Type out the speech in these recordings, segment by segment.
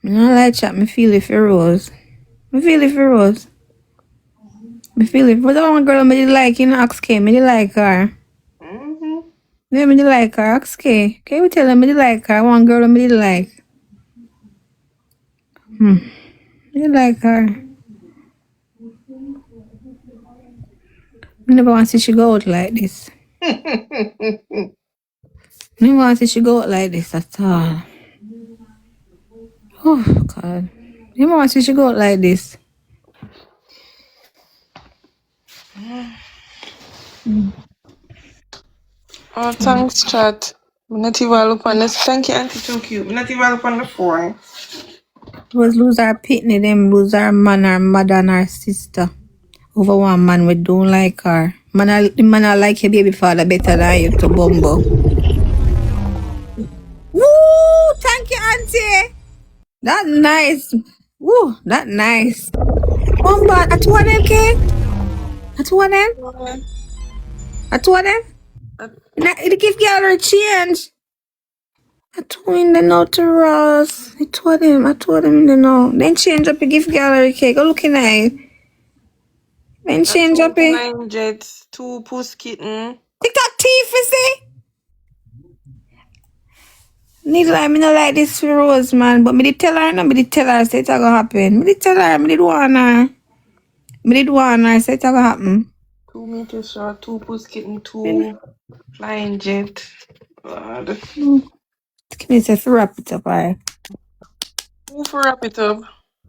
I don't like chat. Me feel it for Rose. Me feel it for Rose. Me feel it. But the one girl me did like, you know, ask K. Me did like her. Yeah, me did like her. Ask K. Can you tell her me did like her? One girl me did like. Me did like her. I never want to see she go out like this. I never want to see she go out like this at all. Oh, God. I never want to see she go out like this. Oh, thanks, chat. I'm not even look on this. Thank you, Auntie Too Cute. I'm not even look on the phone. Was lose her pitney, them lose her man, her mother, and her sister. Over one man we don't like her. Man, I like your baby father better than you to Bumbo. Woo! Thank you, Auntie. That nice. Woo! That nice. Bumbo, at two of them, K? At two of them? At two of them? The gift gallery change. I told him the now to Ross. I told him in the now. Then change up the gift gallery cake. Go looking at it. Then change up it. 9 jets, 2 puss kitten. Tictock teeth, you see? Need like me not like this for Rose, man. But me did tell her, no, me did tell her, say it's gonna happen. Me did tell her, me did warn her. Me did warn her, say it's gonna happen. 2 meters short, 2 puss kitten, 2 flying jet. God. Give me say, wrap it up, alright. Who for wrap it up?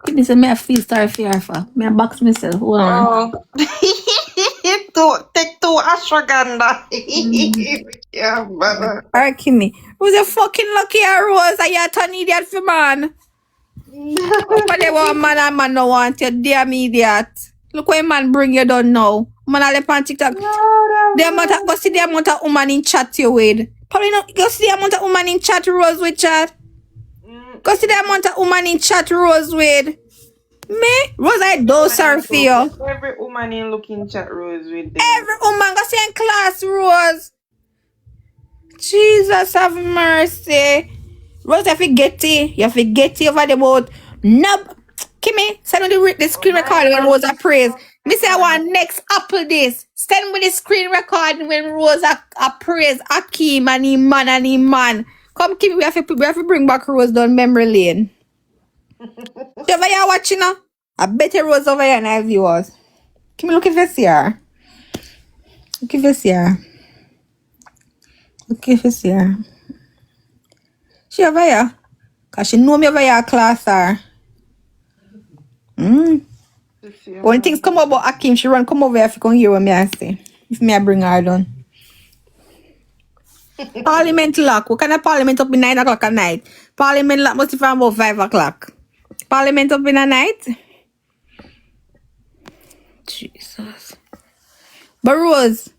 Give me say, me a feel sorry for her for. Me a box myself, hold on. Take 2 ashwagandha. Yeah, brother. Alright, Kimmy. Who's a fucking lucky Rose? Are you a ton idiot for man? But they want man and man no want you, damn idiot. Look what man bring you down now. Man all up on TikTok. Go see the amount of woman in chat you with. Probably not go see the amount of woman in chat Rose with chat. Go see the amount of woman in chat Rose with. Me? Rose, I do sorry for you. Every woman in looking chat Rose with them. Every woman go see in class Rose. Jesus have mercy. Rose, you forget it. You forget it over the boat. Nub. Kimmy, send me the screen recording when Rose a praise. Me say I want next Apple this. Send me the screen recording when Rose a praise Akeem and him man. Come, Kimmy, we have to bring back Rose down memory lane. You over here watching now? I bet you Rose over here and I viewers. Kimmy, look if you see her. Look if you see her. Look if you see her. She over here. Because she know me over here class her. When things come about Akeem, she run come over here if you can hear what me I say. If me I bring her down. Parliament lock. What kind of parliament up in 9 o'clock at night? Parliament lock must be from about 5 o'clock. Parliament up in the night? Jesus. But Rose,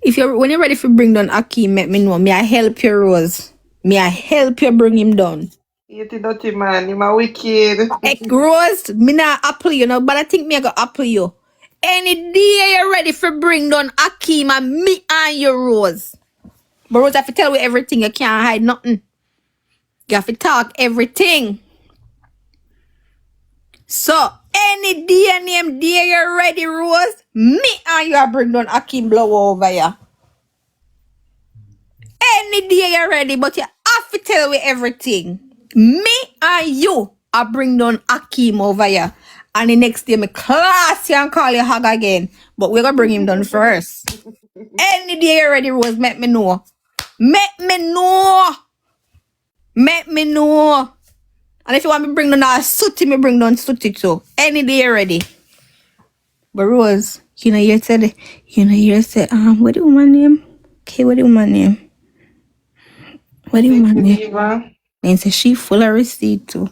if you're when you're ready for bring down Akeem, let me know. Me I help you, Rose. Me I help you bring him down. You dirty man, you my wicked. Hey, Rose, me not apple you know, but I think me I go apple you. Any day you're ready for bring down Akeem and me and you, Rose. But Rose, I have to tell you everything. You can't hide nothing. You have to talk everything. So, any day and name day you're ready, Rose, me and you are bring down Akeem blow over here. Any day you're ready, but you have to tell me everything. Me and you are bring down Akeem over here. And the next day, me class you and call you hog again. But we're going to bring him down first. Any day you're ready, Rose, make me know. Make me know. Make me know. And if you want me to bring down a sooty, me bring down sooty too. Any day you're ready. But Rose, you know you said, what the woman name? Okay, what the woman name? What the woman name? And say she full of receipt too.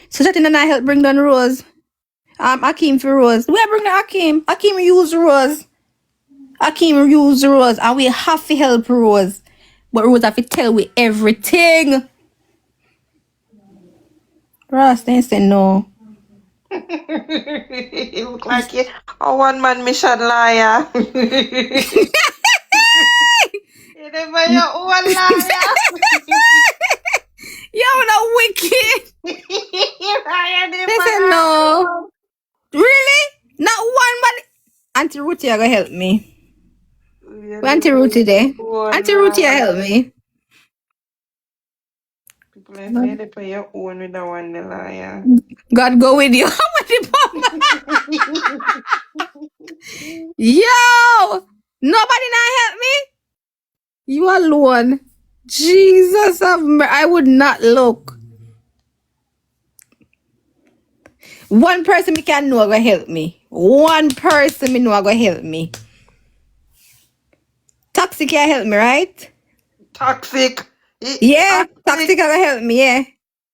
So that didn't I help bring down Rose. Akeem for Rose. We bring down Akeem. Akeem use Rose. Akeem use Rose. And we have to help Rose. But Rose have to tell we everything. Ross, they say no. You look like a one-man mission liar. You never your own liar. Auntie Ruthie are gonna help me. Yeah, Where Auntie Ruthie there? one, Auntie Ruthie help me. people are saying they pay your own with that one, the liar. God go with you. Yo! Nobody not help me? You alone. Jesus of I would not look. One person me can know gonna help me. One person me know gonna help me. Toxic can help me, right? Toxic. Yeah, Toxic gonna help me, yeah.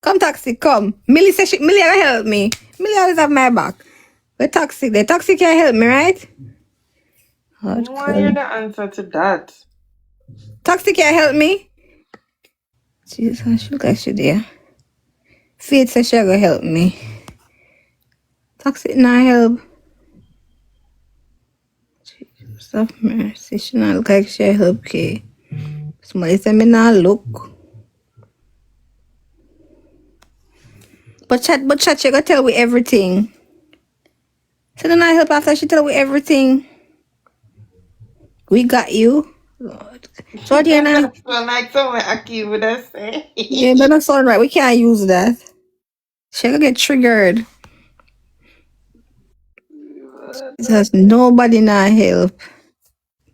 Come Toxic, come. Millie says Millie gonna help me. Millie always have my back. But Toxic there. Toxic can help me, right? I don't want to hear the answer to that. Toxic can help me. Jesus, she look like she there. Faith says she gonna help me. Toxic not help. Jesus of mercy. She not look like she help, okay. Somebody say me not look. But chat, she gonna tell we everything. So then I help after she tell we everything. We got you. Lord. So do you know? So like someone Aki would have said. Yeah, but that's all right. We can't use that. She gonna get triggered. Just nobody not help.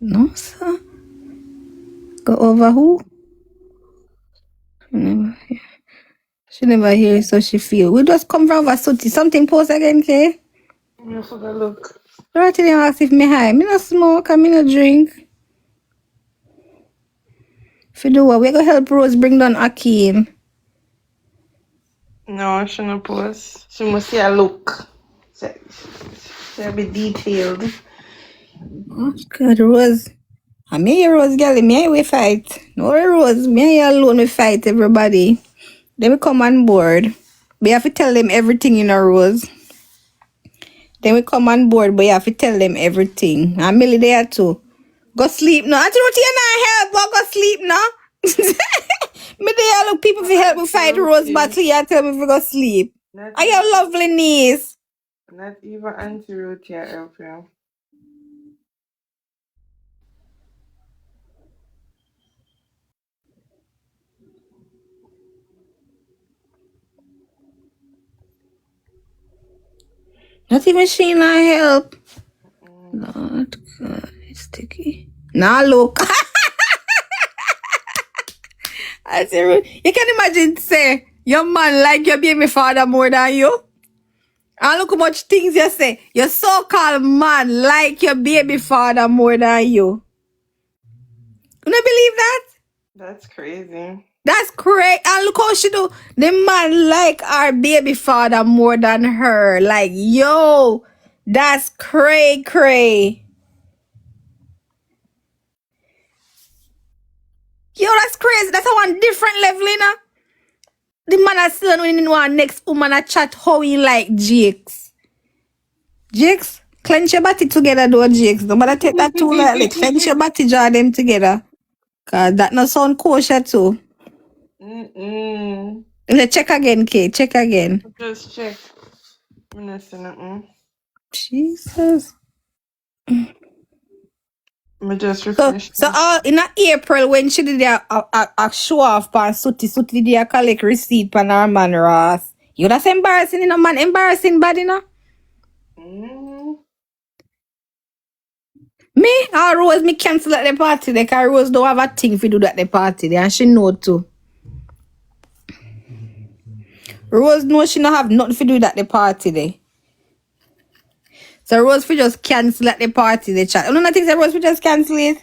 No, sir. Go over who? She never hear, so she feel. We just come from Vasuti. Something post again, okay? You forgot look. Right to them ask if me high. Me no smoke and me no drink. If you do what, we go help Rose bring down Akeem. No, she no post. She must see a look. She'll be detailed. Oh, God, Rose. I me and Rose, girl, me and we fight. No Rose, me and you alone we fight everybody. Then we come on board. We have to tell them everything in a Rose. Then we come on board, but you have to tell them everything. And Millie there too. Go sleep now. Auntie Ruthie, you not help, but go sleep now. Me there look people for help me fight Rose battle. You tell me if we go sleep. Are your lovely niece? Not even Auntie Ruth here help you. Not even she not help. Lord God, it's sticky. Now look. I say, you can imagine say your man like your baby father more than you. And look how much things you say. Your so-called man like your baby father more than you. You don't believe that? That's crazy. That's correct. And look how she do. The man like our baby father more than her. Like, yo, that's cray. Yo, that's crazy. That's a one different level, you know? The man is still when in one next woman a chat how he like Jakes. Jakes, clench your body together though, Jakes. Don't matter take that too lightly. Clench your body, draw them together. Cause that no sound kosher too. Check again, Kate. Check again. Just check. I'm not saying nothing. Jesus. I just refresh. So in April when she did a show off pan Suti did a collect receipt pan her man Ross. You that's embarrassing, you know, man. Embarrassing bad, you know. Me or Rose me cancel at the party. Like Rose don't have a thing if you do that at the party there, and she know too. Rose know she don't have nothing to do that at the party there. So Rose we just cancel at the party the chat. I don't think that Rose we just cancel it.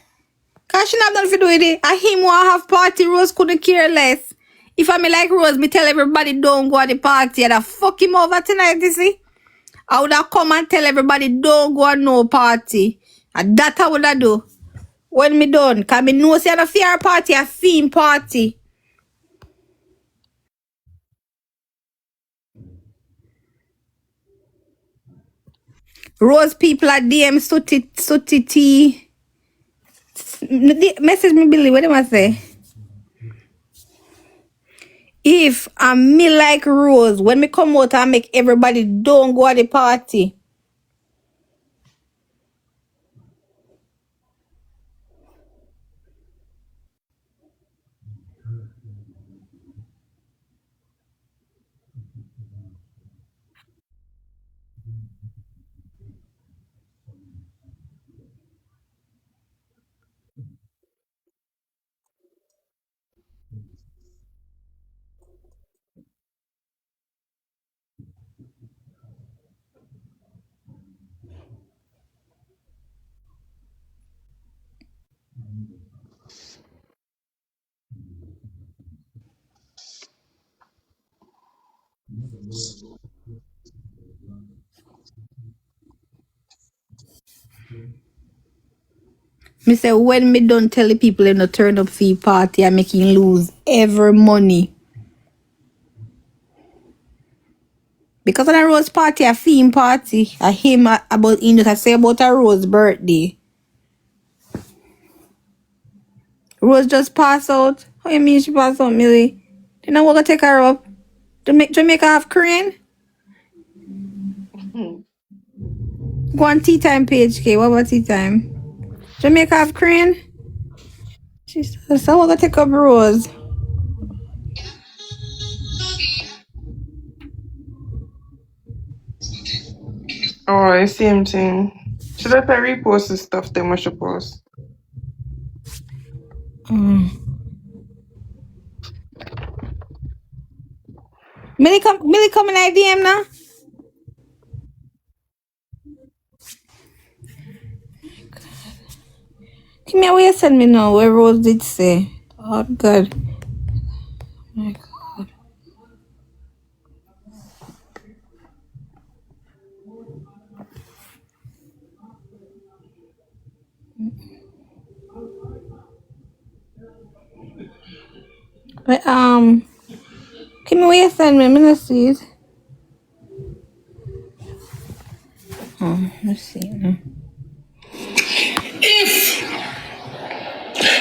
Cause she not have nothing to do with it. And him want have party, Rose couldn't care less. If I me like Rose, me tell everybody don't go at the party and I fuck him over tonight, you see. I would have come and tell everybody don't go at no party. And that I would have do. When me done. Cause me know say a fear party, a theme party. Rose people at DM Suti T. Message me Billy, what am I say? If I'm me like Rose, when me come out and make everybody don't go at the party. Me say when me don't tell the people in the turn up fee party, I make him lose every money. Because of the Rose party, a theme party, I him about in I say about a Rose birthday. Rose just pass out. How you mean she pass out, Millie? Then I want to take her up. Jamaica have crane? Go on tea time page, K. What about tea time? Jamaica have crane? Jesus, I want to take up Rose. Oh, same thing. Should I repost the stuff then we should post? Millie come in IDM now? Give me a way you send me now where Rose did say. Oh God. Oh my God. But give me where you send me. I'm gonna see it. Let's see. If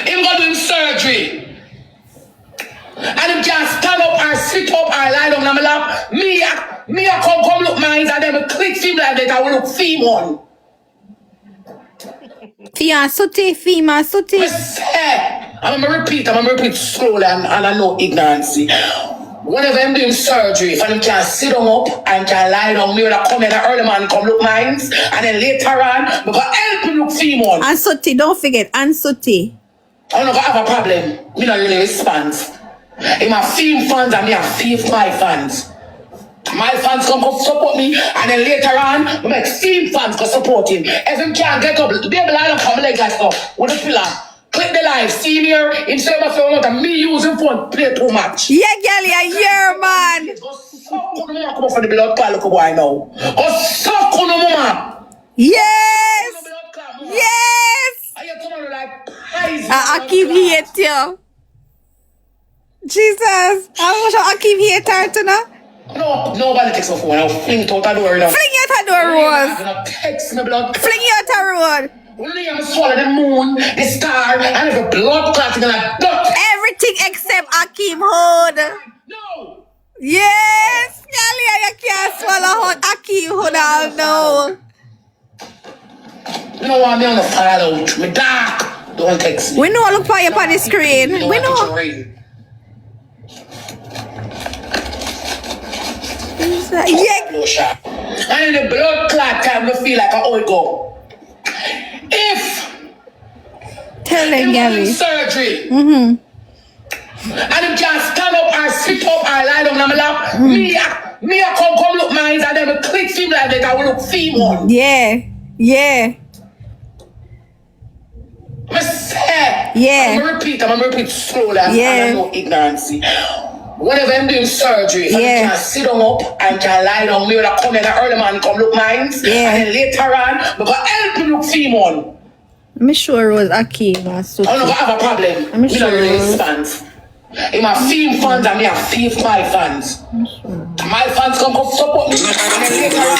him go doing surgery and him can't stand up or sit up or lie down on my lap, me a come look mine and then click film like that I will look film on. Fia Suti, Fima Suti. I'm gonna repeat slowly and I know ignorance. Whenever I'm doing surgery, if I can't sit down up and can lie down, me will come in the early man come look mines, and then later on, because help me look female. And Suti, don't forget, and Suti. I'm not gonna have a problem. Me not really respond. In my film fans and me a feel my fans. My fans come support me, and then later on, we make film fans go support him. If him can't get up, the baby line come like that stuff with the pillar. Click the live, see me here, instead of me using phone, play too much. Yeah, girl, yeah, man. Go suck on the mama, come for the blood clot, look boy now. Go suck on the mama. Yes. Yes. I hear tomorrow like pies. I keep hate you. Jesus. I keep hate her to now. No, nobody takes my phone. I'll fling it out the door now. Fling it out the door, Rose. I'm gonna text me blood. Fling it out the road. Only I'm swallow the moon, the star, and if a blood clot gonna duck. Everything except Akeem Hood. No. Yes. Girl, you can't swallow hot Akeem Hood all no. You know what? Me on the fire out. Me dark. Don't text me. We know look for you on the screen. We know. Yeah. And in the blood clot time, you feel like I always go. If tell them, Gary. Surgery. And him can't stand up or sit up or lie down on my lap. Me a come look mine and then click film like that I will look film on. Yeah. I'm gonna repeat slowly and I know ignorance. Whenever I'm doing surgery, if I can't sit down up and can lie down, me will come in the early man come look mines, and then later on, because help me look female. I'm sure Rose Akeem. I don't have a problem. I'm sure Rose fans. In my film fans and me a feel my fans. My fans come support me. And then later on,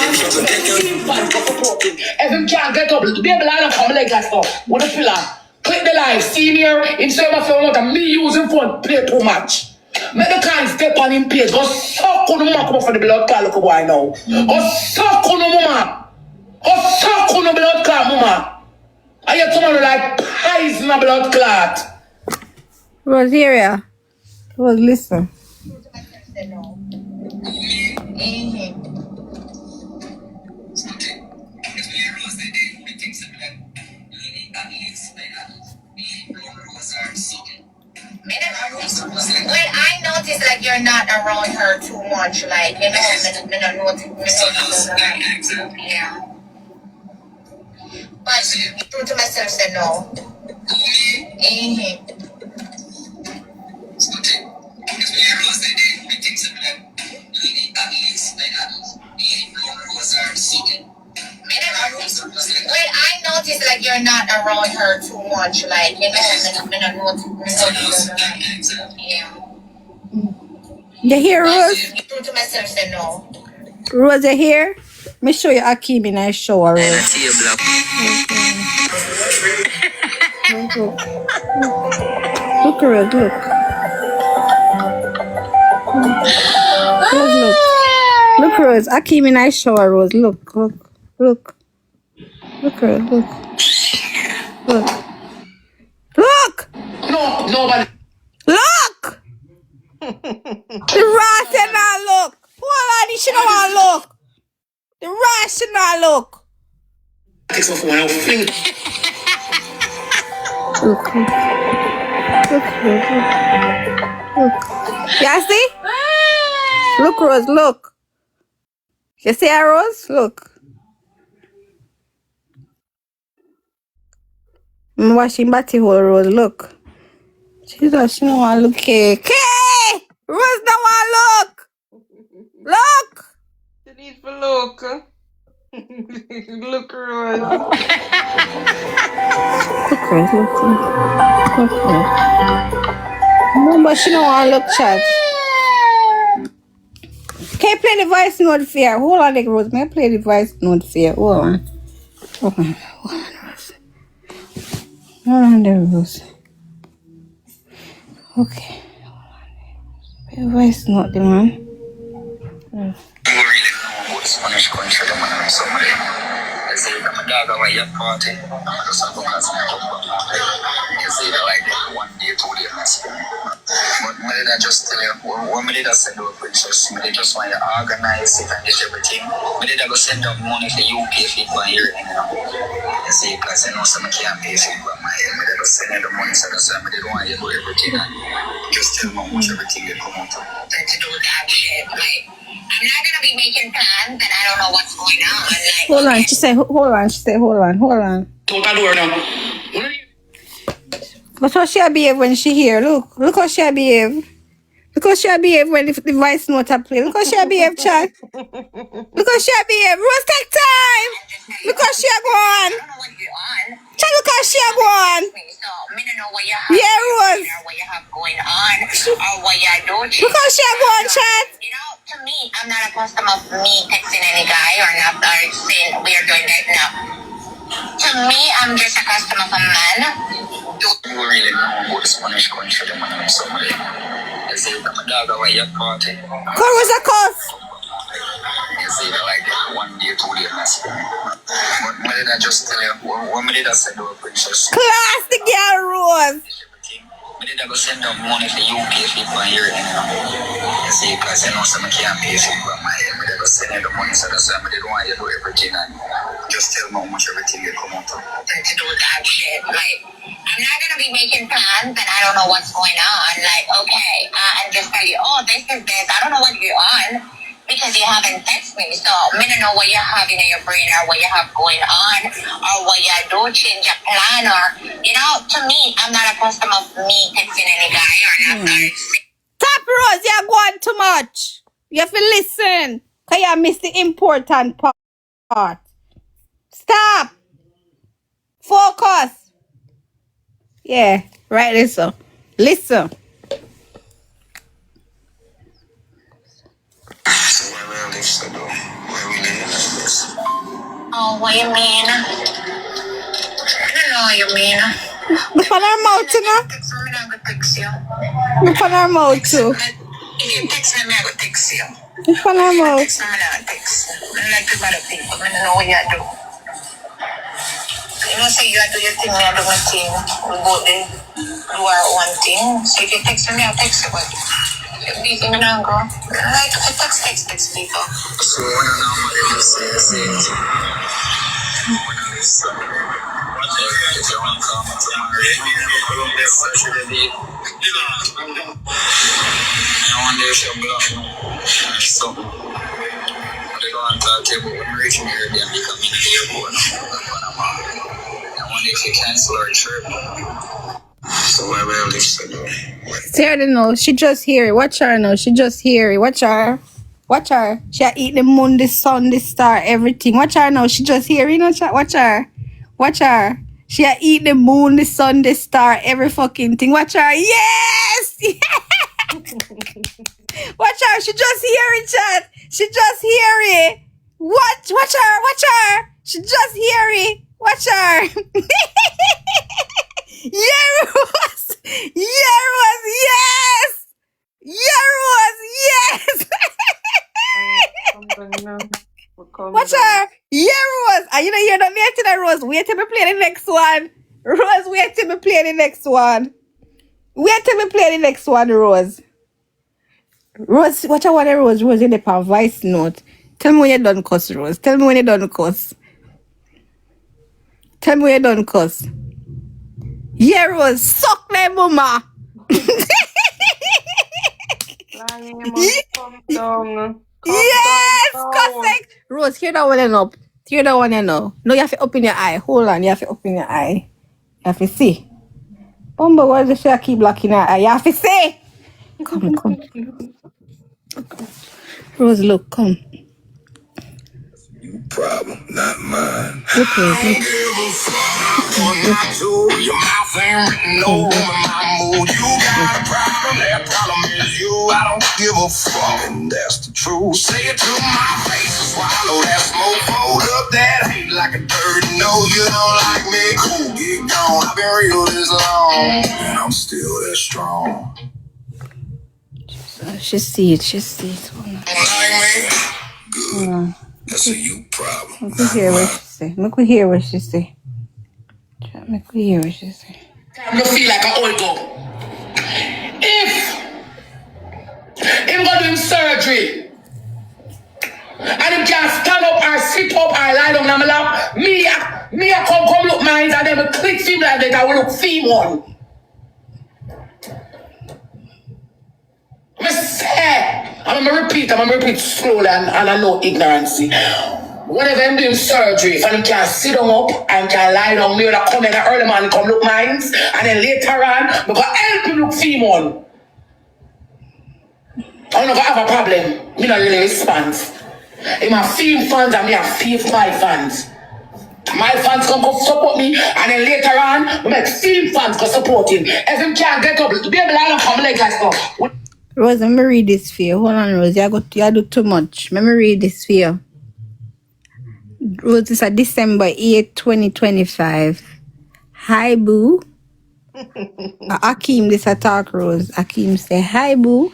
film fans come support me. If him can't get up, the baby line come like that stuff with the pillar. Click the live, see me here, instead of me using phone, play too much. Make the kind step on him page. Go suck on the mama, come for the blood clot, look boy now. Go suck on the mama. Go suck on the blood clot, mama. I hear tomorrow like pies in the blood clot. Rosaria. Rose, listen. When I notice like you're not around her too much, like you know, I notice. Yeah. But true to myself, say no. Well, I noticed like you're not around her too much. Like, you know, yeah. You hear, Rose? True to myself, say no. Rose, you hear? Let me show you Akeem in a shower, Rose. Look, Rose, look. Rose, look. Look, Rose. Akeem in a shower, Rose. Look, look, look. Look, Rose, look. Look. Look! No, nobody. Look! The rat and not look. Hold on, she don't want to look. The rat should not look. Takes my phone and I'll fling it. Look, look. Look, look, look. You see? Look, Rose, look. You see her, Rose? Look. I'm washing body hole, Rose, look. She don't want to look. K! Rose don't want to look. Look! You need for look. Look, Rose. Look, Rose, look. Look, Rose. No, but she don't want to look, chat. Can you play the voice note for you? Hold on, like, Rose. May I play the voice note for you? Hold on. Hold on, Rose. Hold on there, Rose. Okay. Play the voice note, the man. Spanish country, the man and somebody. They say, I'm a dog of a yacht party. I'm a just a book as my top. They say, like, 1 day, 2 days, next year. But me did I just tell you, what me did I send to a princess? Me did just want to organize it and get everything. Me did I go send up money for you pay for it one year, you know. You see, because I know some can't pay for it, but my head, me did go send you the money, so that's why me did want you to do everything and just tell me how much everything will come out. To do that shit, like, I'm not gonna be making plans and I don't know what's going on. Like, Hold on, she said, hold on. She said, hold on. Total door now. But how she behave when she hear? Look how she behave. Look how she behave when the voice note are playing. Look how she behave, chat. Look how she behave. Rose, take time. Look how she go on. I don't know what you're on. Chat, look how she go on. So, I don't know what you have Yeah, Rose. or what you have going on or what you're doing. Look how she go on, chat. You know, to me, I'm not a customer of me texting any guy or not or saying we are doing that now. To me, I'm just a customer of a man. You really know about the Spanish country, the man and somebody. They say, I'm a dog of a yacht party. Call was a cuss. You see, like 1 day, 2 days, next year. But me did I just tell you, what me did I send to a princess? Class the girl, Rose. Me did I go send up money for you pay for it one year, you know. You see, because I know some can't pay for it, but my head, me did go send you the money, so that's why me did want you to do everything and just tell me how much everything will come out. To do that shit, like, I'm not gonna be making plans and I don't know what's going on. Like, okay, and just tell you, oh, this is this. I don't know what you're on because you haven't texted me. So, I don't know what you're having in your brain or what you have going on or what you do, change your plan or, you know, to me, I'm not a customer of me texting any guy or not. Stop, Rose. You're going too much. You have to listen. Because you miss the important part. Stop. Focus. Yeah, right, listen. Listen. So why will this do? Why we live like this? Oh, what you mean? I don't know what you mean. Look on her mouth, you know? Text me, I'm gonna text you. Look on her mouth, too. If you text me, I'm gonna text you. Look on her mouth. Text me, I'm gonna text you. I don't like to bother people. I don't know what you do. You know, say you do your thing, I do my thing. We both do our one thing. So if you text me, I'll text you. But if you think I'm gonna go, I like to text people. So when I know what you say it. When I listen. If you want to come to my Saturday, I want to show blood. So, they go and talk to you about when you reach me here, then we come in the airport. I wonder if you cancel our trip. So why will this do? See her to know. She just hear it. Watch her now. She just hear it. Watch her. Watch her. She eat the moon, the sun, the star, everything. Watch her now. She just here, you know. Watch her. Watch her. She eat the moon, the sun, the star, every fucking thing. Watch her. Yes! Watch her. She just hear it, chat. She just hear it. Watch her. Watch her. She just hear it. Watch her. Yeah, Rose. Yeah, Rose. Yes. Yeah, Rose. Yes. Watch her. Yeah, Rose. And you know you're not near to that, Rose. Wait till me play the next one. Rose, wait till me play the next one. Wait till me play the next one, Rose. Rose, watch out what Rose in the voice note. Tell me when you're done cuss, Rose. Tell me when you're done cuss. Tell me when you're done cuss. Yeah, Rose, suck my mama. Yes, cuss. Rose, hear that one and up. Hear that one and know. No, you have to open your eye. Hold on, you have to open your eye. You have to see. Bumba, why does she keep blocking her eye? You have to see. Come. Rose, look, come. Problem, not mine. Look, Rose, look. Your mouth ain't written over my mood. You got a problem, that problem is you. I don't give a fuck, and that's the truth. Say it to my face, swallow that smoke, hold up that hate like a dirty nose. You don't like me, cool, get gone. I've been real this long, and I'm still that strong. She see it. Don't like me? Good. That's a you problem. Make we hear what she say. Make we hear what she say. Make we hear what she say. I don't feel like an old girl. If him go do him surgery and him can't stand up or sit up or lie down on my lap, me I come look mine and then click film like that. I will look film one. I'm gonna repeat slowly and I know ignorance. Whenever I'm doing surgery, if I can sit down up and can lie down, me will come in the early morning, come look mines, and then later on, because help him look female. I don't have a problem. Me not really respond. I'm a film fans and me a feel my fans. My fans come support me, and then later on, we make film fans go support him. If him can't get up, the baby line come like that stuff. Rose, let me read this for you. Hold on, Rose. You do too much. Let me read this for you. Rose, it's a December 8, 2025. Hi, boo. Akeem, this attack, Rose. Akeem say, hi, boo.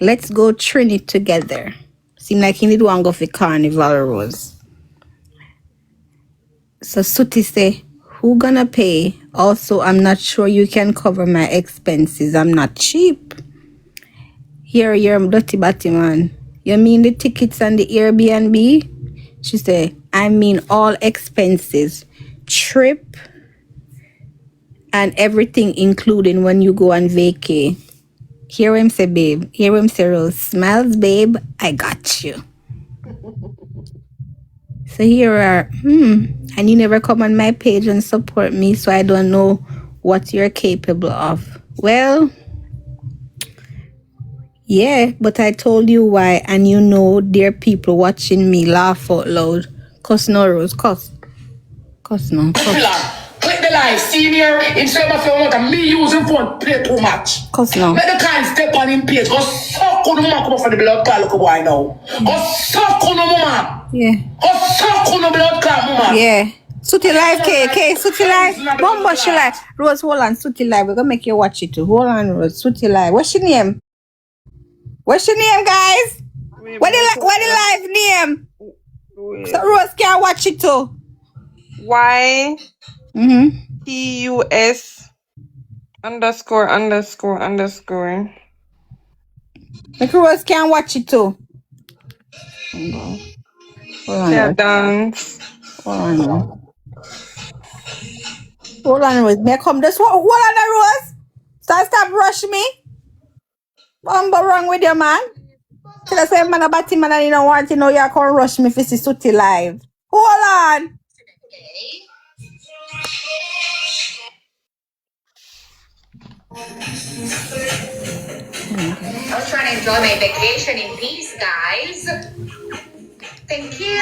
Let's go Trinity together. Seem like he need one go for carnival, Rose. So Suti say, who gonna pay? Also, I'm not sure you can cover my expenses. I'm not cheap. Here, you're dirty batty man. You mean the tickets and the Airbnb? She say, I mean all expenses. Trip and everything including when you go on vacay. Hear him say, babe. Hear him say, Rose. Smiles, babe. I got you. So here are, and you never come on my page and support me, so I don't know what you're capable of. Well, yeah, but I told you why, and you know there are people watching me laugh out loud. Cuss no, Rose, cuss. Cuss no, cuss. Click the live, see here, instead of your mother, me using phone, play too much. Cuss no. Let the kind step on him page, go suck on the man come up for the blood clot, look boy now. Go suck on the woman. Yeah. Go suck on the blood clot, woman. Yeah. Suti live, K, Suti live. Bomba, she live. Rose, hold on, Suti live. We're gonna make you watch it too. Hold on, Rose, Suti live. What's your name? What's your name, guys? What the live name? So Rose can watch it too. Y TUS ____. Like Rose can watch it too. Hold on, Yeah, Rose. dance. Hold on, Rose. May I come this one? Hold on, Rose. Stop rushing me. What's wrong with you, man? Tell us man about him and you don't want to know you can't rush me if it's Suti live. Hold on. I was trying to enjoy my vacation in peace, guys. Thank you.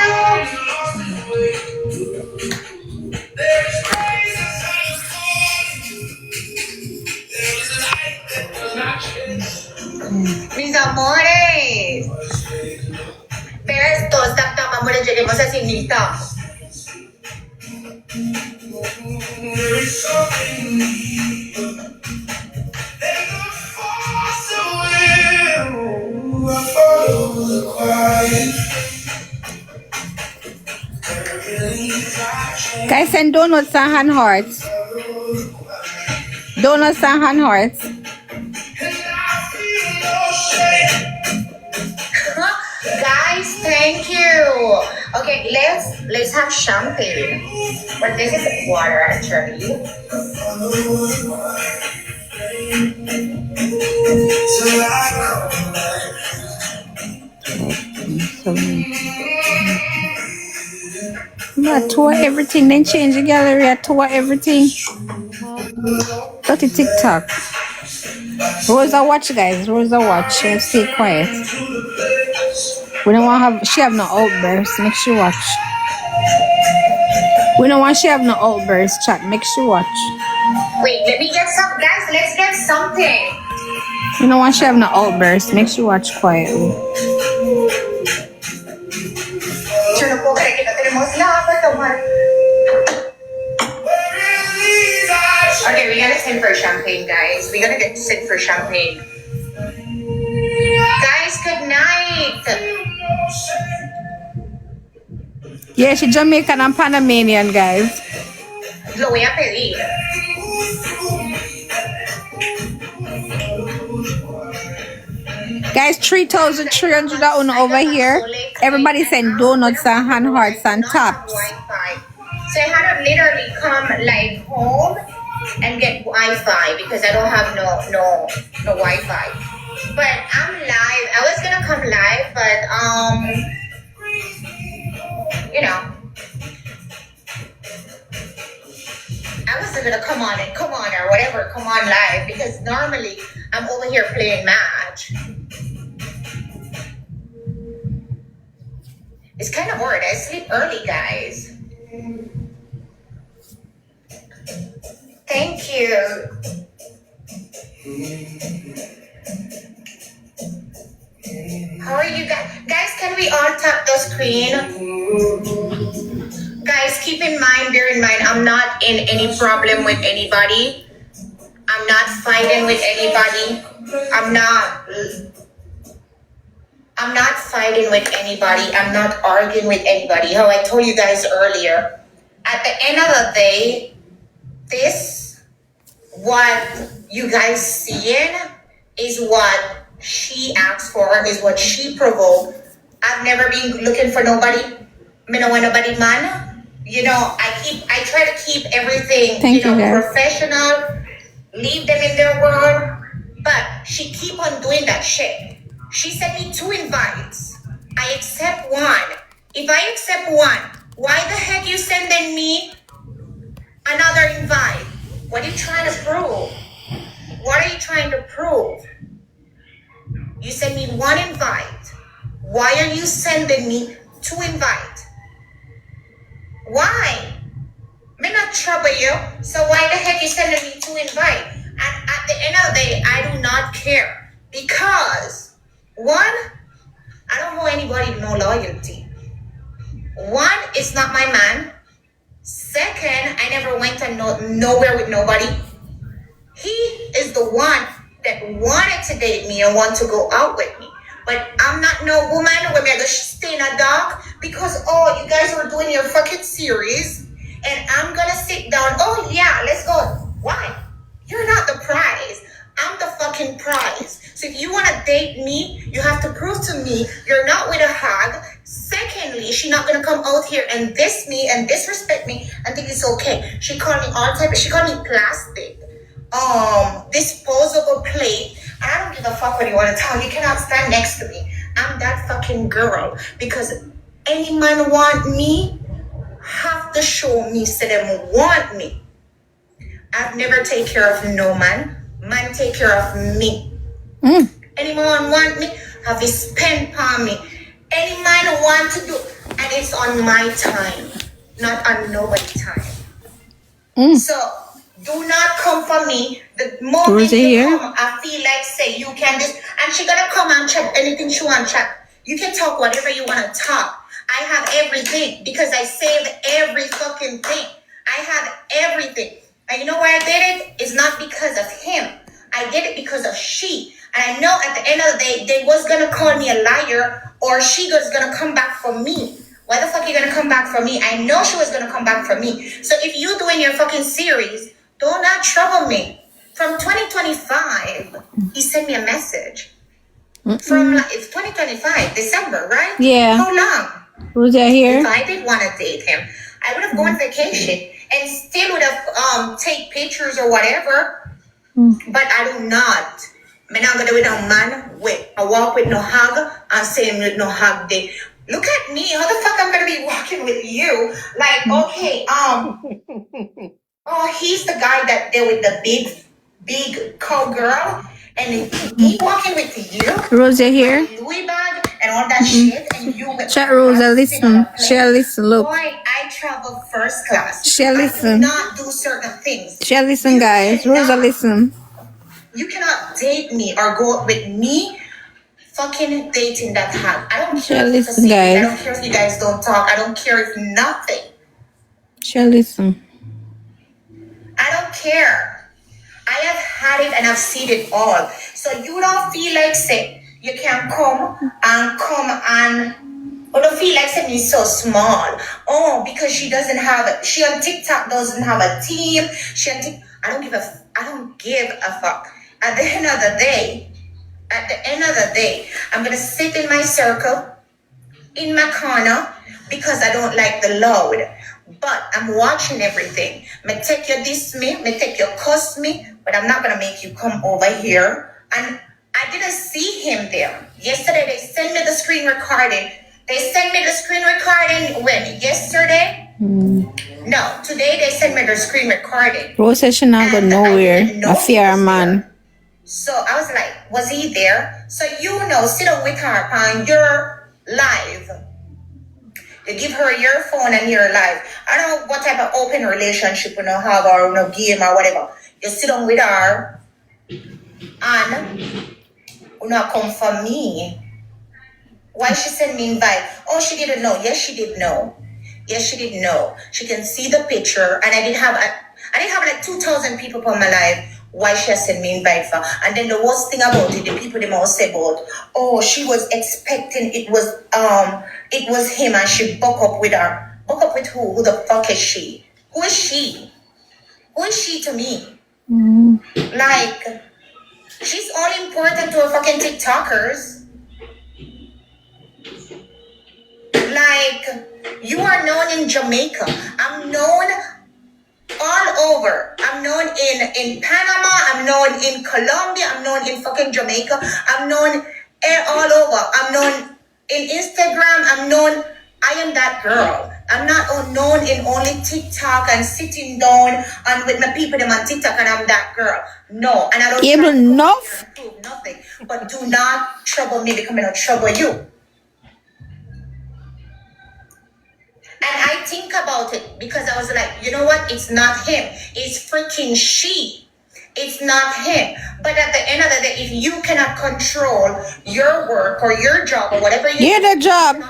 Mis amores. Pero esto está tan amores, lleguemos a cinita. Guys, send donuts and hand hearts. Donuts and hand hearts. Guys, thank you. Okay, let's have champagne. But this is water actually. I tour everything, then change the gallery, I tour everything. Dirty TikTok. Rosa watch, guys. Rosa watch. Stay quiet. We don't want she have no outbursts. Make sure watch. We don't want she have no outbursts. Chat. Make sure watch. Wait, let me get some, guys. Let's get something. We don't want she have no outbursts. Make sure watch quietly. Okay, we gotta send for champagne, guys. We gotta get sent for champagne. Guys, good night. Yeah, she Jamaican and Panamanian, guys. Lo voy a pedir. Guys, 3,300 over here. Everybody send donuts and hand hearts and taps. So I had to literally come like home and get Wi-Fi because I don't have no Wi-Fi. But I'm live. I was gonna come live, but you know, I wasn't gonna come on or whatever, come on live because normally I'm over here playing match. It's kind of bored. I sleep early, guys. Thank you. How are you guys? Guys, can we all tap the screen? Guys, keep in mind, bear in mind, I'm not in any problem with anybody. I'm not fighting with anybody. I'm not fighting with anybody. I'm not arguing with anybody. How I told you guys earlier. At the end of the day, this, what you guys seeing is what she asked for, is what she provoked. I've never been looking for nobody. Me no want nobody man. You know, I try to keep everything, professional, leave them in their world. But she keep on doing that shit. She sent me 2 invites. I accept one. If I accept one, why the heck you sending me another invite? What are you trying to prove? What are you trying to prove? You send me 1 invite. Why are you sending me 2 invites? Why? Me not trouble you. So why the heck you sending me 2 invites? And at the end of the day, I do not care. Because 1, I don't owe anybody no loyalty. 1, it's not my man. 2nd, I never went nowhere with nobody. He is the one that wanted to date me and want to go out with me. But I'm not no woman where me go stay in a dark because, you guys were doing your fucking series and I'm gonna sit down. Oh yeah, let's go. Why? You're not the prize. I'm the fucking prize. So if you want to date me, you have to prove to me you're not with a hog. Secondly, she's not going to come out here and diss me and disrespect me and think it's okay. She called me all type. She called me plastic, disposable plate. And I don't give a fuck what you want to tell. You cannot stand next to me. I'm that fucking girl. Because any man want me, have to show me so them want me. I've never take care of no man. Man take care of me. Any man want me, have he spent on me. Any man want to do, and it's on my time, not on nobody's time. So do not come for me. The moment you come, I feel like say you can just, and she gonna come and chat anything she want to chat. You can talk whatever you want to talk. I have everything because I saved every fucking thing. I have everything. And you know why I did it? It's not because of him. I did it because of she. And I know at the end of the day, they was going to call me a liar or she was going to come back for me. Why the fuck are you going to come back for me? I know she was going to come back for me. So if you doing your fucking series, do not trouble me. From 2025, he sent me a message. From like, it's 2025, December, right? Yeah. How long? Who's that here? If I did want to date him, I would have gone on vacation and still would have take pictures or whatever. But I do not. I'm not gonna do with no man with I walk with no hug and saying with no hug day. Look at me. How the fuck I'm gonna be walking with you? Like, okay, oh, he's the guy that there with the big cowgirl, and he walking with you. Rosa here. Louis bag and all that shit, and you with Chat Rosa, listen. She'll listen, look. Boy, I travel first class. She'll listen. I do not do certain things. She'll listen, guys. Rosa, listen. You cannot date me or go out with me fucking dating that hard. I don't care if listen, guys. guys. I don't care if you guys don't talk. I don't care if nothing. She'll listen. I don't care. I have had it and I've seen it all. So you don't feel like say you can come and or don't feel like saying it's so small. Oh, because she doesn't have she on TikTok doesn't have a team. I don't give a fuck. At the end of the day, I'm gonna sit in my circle, in my corner, because I don't like the loud. But I'm watching everything. Me take you diss me, me take you cuss me, but I'm not gonna make you come over here. And I didn't see him there. Yesterday they sent me the screen recording. When? Yesterday? No, today they sent me the screen recording. Rose said she not go nowhere. I fear a man. So I was like, was he there? So sit down with her on your live. You give her your phone and your live. I don't know what type of open relationship you have or no game or whatever. You sit down with her and you not come for me. Why she send me invite? Oh, she didn't know. Yes, she did know. Yes, she did know. She can see the picture, and I didn't have like 2,000 people on my live. Why she has sent me invite for? And then the worst thing about it, the people they must say about, oh, she was expecting it was him, and she buck up with her. Buck up with who? Who the fuck is she? Who is she? Who is she to me? Like, she's all important to her fucking TikTokers. Like, you are known in Jamaica. I'm known all over. I'm known in Panama. I'm known in Colombia. I'm known in fucking Jamaica. I'm known all over. I'm known in Instagram. I am that girl. I'm not known in only TikTok and sitting down and with my people them on TikTok and I'm that girl. No. And I don't Able enough. prove nothing. But do not trouble me because I don't trouble you. And I think about it because I was like, you know what? It's not him. It's freaking she. It's not him. But at the end of the day, if you cannot control your work or your job or whatever you do, the job.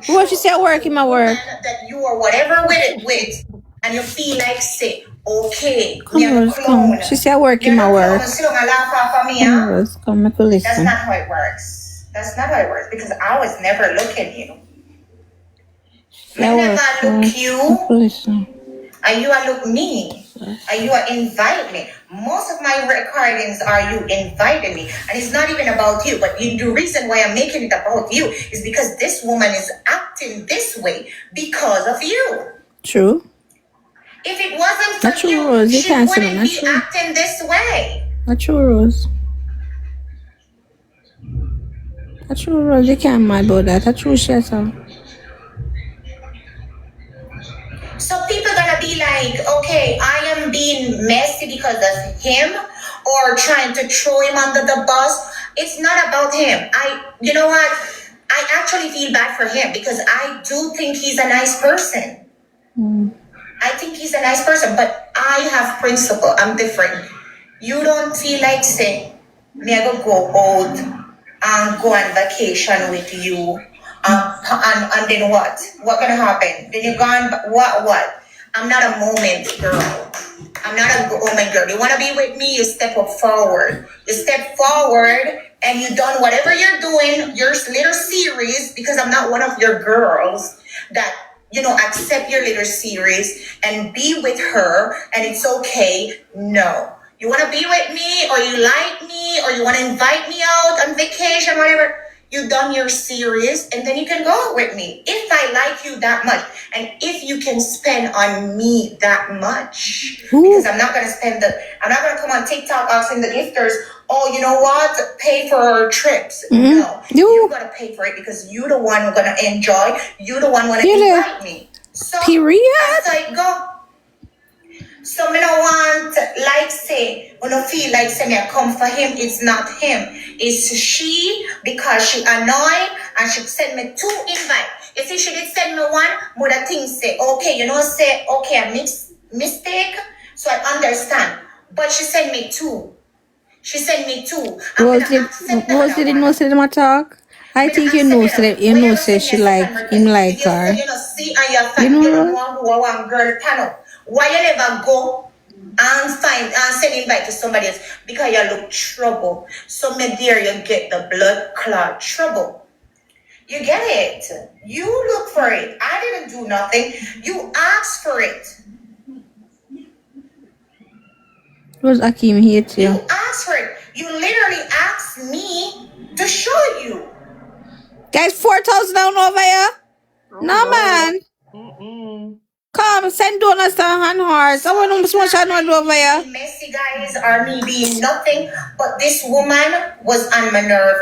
What she said, work in my work. That you are whatever with, and you feel like say, okay, come. She said, work in my work. Come, listen. That's not how it works. That's not how it works because I was never looking you. I never look you, and you are look me, and you are invite me. Most of my recordings are you inviting me, and it's not even about you. But the reason why I'm making it about you is because this woman is acting this way because of you. True. If it wasn't for you, Rose. She wouldn't be acting this way. Not true, Rose. Not true, Rose. You can't mad about that. Not true, Shessa. So people gonna be like, okay, I am being messy because of him or trying to throw him under the bus. it's not about him. You know what? I actually feel bad for him because I do think he's a nice person. I think he's a nice person, but I have principle. I'm different. You don't feel like saying, me I go out and go on vacation with you. And then what? What gonna happen? Then you're gone, what? I'm not a moment girl. I'm not a moment girl. You wanna be with me, you step up forward. You step forward and you done whatever you're doing, your little series, because I'm not one of your girls that, you know, accept your little series and be with her and it's okay. No. You want to be with me or you like me or you want to invite me out on vacation, whatever. You done your series and then you can go out with me. If I like you that much and if you can spend on me that much, because I'm not going to I'm not going to come on TikTok asking the gifters, oh, you know what? Pay for our trips. No, you're going to pay for it because you're the one who's going to enjoy. You're the one who want to invite me. So period. As I go. So me don't want, like say, when I feel like say me I come for him, it's not him. It's she because she annoyed and she send me 2 invites. You see, she did send me one, but the thing say, okay, you know, say, okay, I mistake, so I understand. But she sent me 2. She sent me 2. Rose didn't know say them attack. I think you know say she like him like her. You know, see and your fan, you know who I want girl turn up. Why you never go and send invite to somebody else? Because you look trouble. So me dear, you get the blood clot trouble. You get it. You look for it. I didn't do nothing. You asked for it. Rose Akim hates you. You asked for it. You literally asked me to show you. Guys, 4,000 down over here. No man. Come, send donuts to hand hearts. I want to smash out over here. Messy guys are me being nothing, but this woman was on my nerve.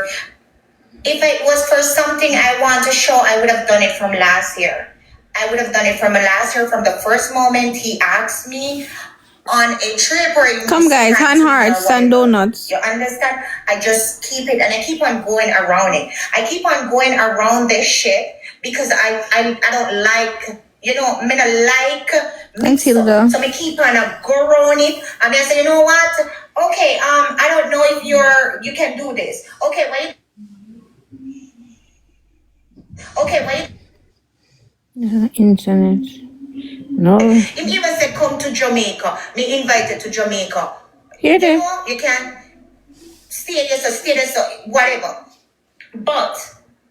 If it was for something I want to show, I would have done it from last year. I would have done it from last year, from the first moment he asked me on a trip where come guys, hand hearts and donuts. You understand? I just keep it and I keep on going around it. I keep on going around this shit because I don't like, you know, me not like thanks, Hilda. So me keep on go around it. I mean, I say, you know what? Okay, I don't know if you can do this. Okay, wait. Okay, wait. Internet. No. If even say come to Jamaica, me invited to Jamaica. Here they. You can stay there, so whatever. But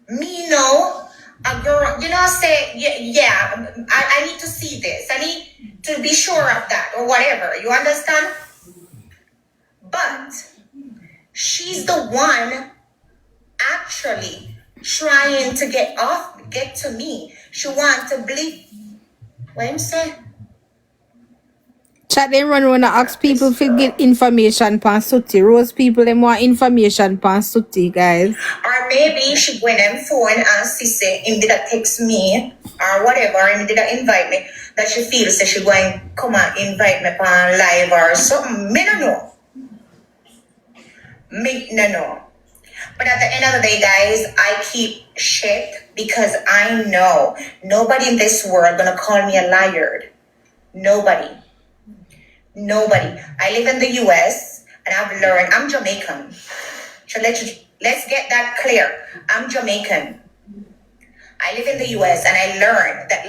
me know a girl, you know, say yeah, I need to see this. I need to be sure of that or whatever. You understand? But she's the one actually trying to get to me. She wants to believe. What I'm saying? Chat they run around and ask people to get information pan Suti. Rose people them want information pan Suti, guys. Or maybe she went on phone and she say him did text me or whatever, him did invite me. That she feels that she going come and invite me pan live or something. Me no know. Me no know. But at the end of the day, guys, I keep shit because I know nobody in this world gonna call me a liar. Nobody. I live in the US and I've learned I'm Jamaican. So let's get that clear. I'm Jamaican. I live in the US and I learned that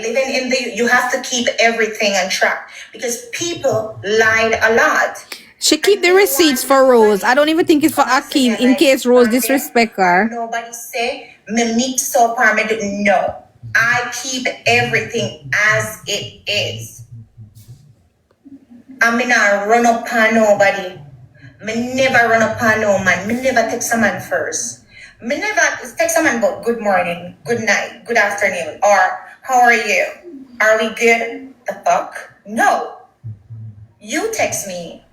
you have to keep everything on track because people lied a lot. She keep the receipts for Rose. I don't even think it's for Akeem in case Rose disrespect her. Nobody say me mix up or me do. No. I keep everything as it is. I mean, I run up on nobody. Me never run up on no man. Me never text a man first. Me never text a man about good morning, good night, good afternoon, or how are you? Are we good? The fuck? No. You text me.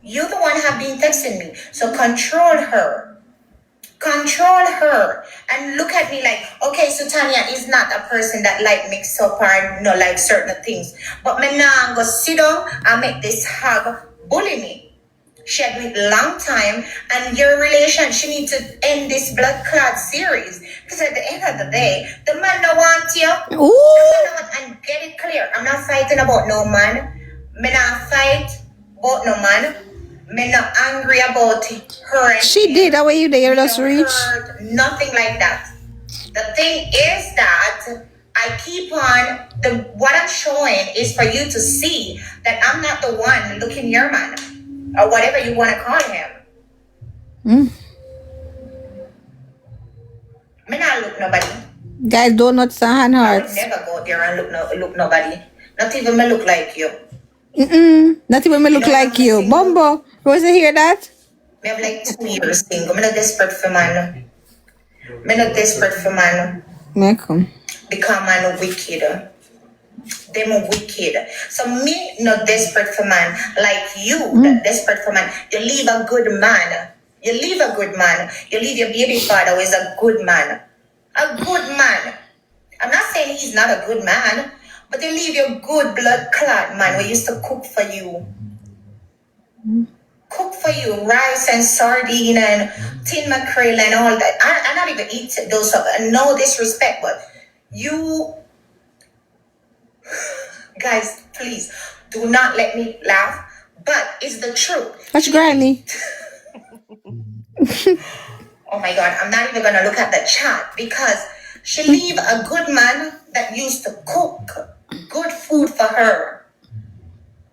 You the one have been texting me. So control her. Control her. And look at me like, okay, so Tanya is not a person that like mix up or no like certain things. But me now go sit down and make this hog bully me. She had wait long time, and your relationship need to end this blood clot series. Because at the end of the day, the man don't want you. Ooh. And get it clear, I'm not fighting about no man. Me not fight about no man. Me not angry about her. And She did that way you there just reach. hurt, nothing like that. The thing is that I keep on what I'm showing is for you to see that I'm not the one looking your man or whatever you want to call him. Me not look nobody. Guys, donuts and I would hearts. never go there and look nobody. Not even me look like you. Not even me look know like what I'm you. saying? Bumbo, Rosa hear that? Me have like 2 years single. Me not desperate for man. Me not desperate for man. Welcome. Because man wicked. Them wicked. So me not desperate for man. Like you, that desperate for man. You leave a good man. You leave a good man. You leave your baby father who is a good man. A good man. I'm not saying he's not a good man, but you leave your good blood clot man who used to cook for you. Cook for you rice and sardine and tin mackerel and all that. I not even eat those stuff. No disrespect, but you guys, please do not let me laugh. But it's the truth. Watch Granny. Oh my God, I'm not even gonna look at the chat because she leave a good man that used to cook good food for her.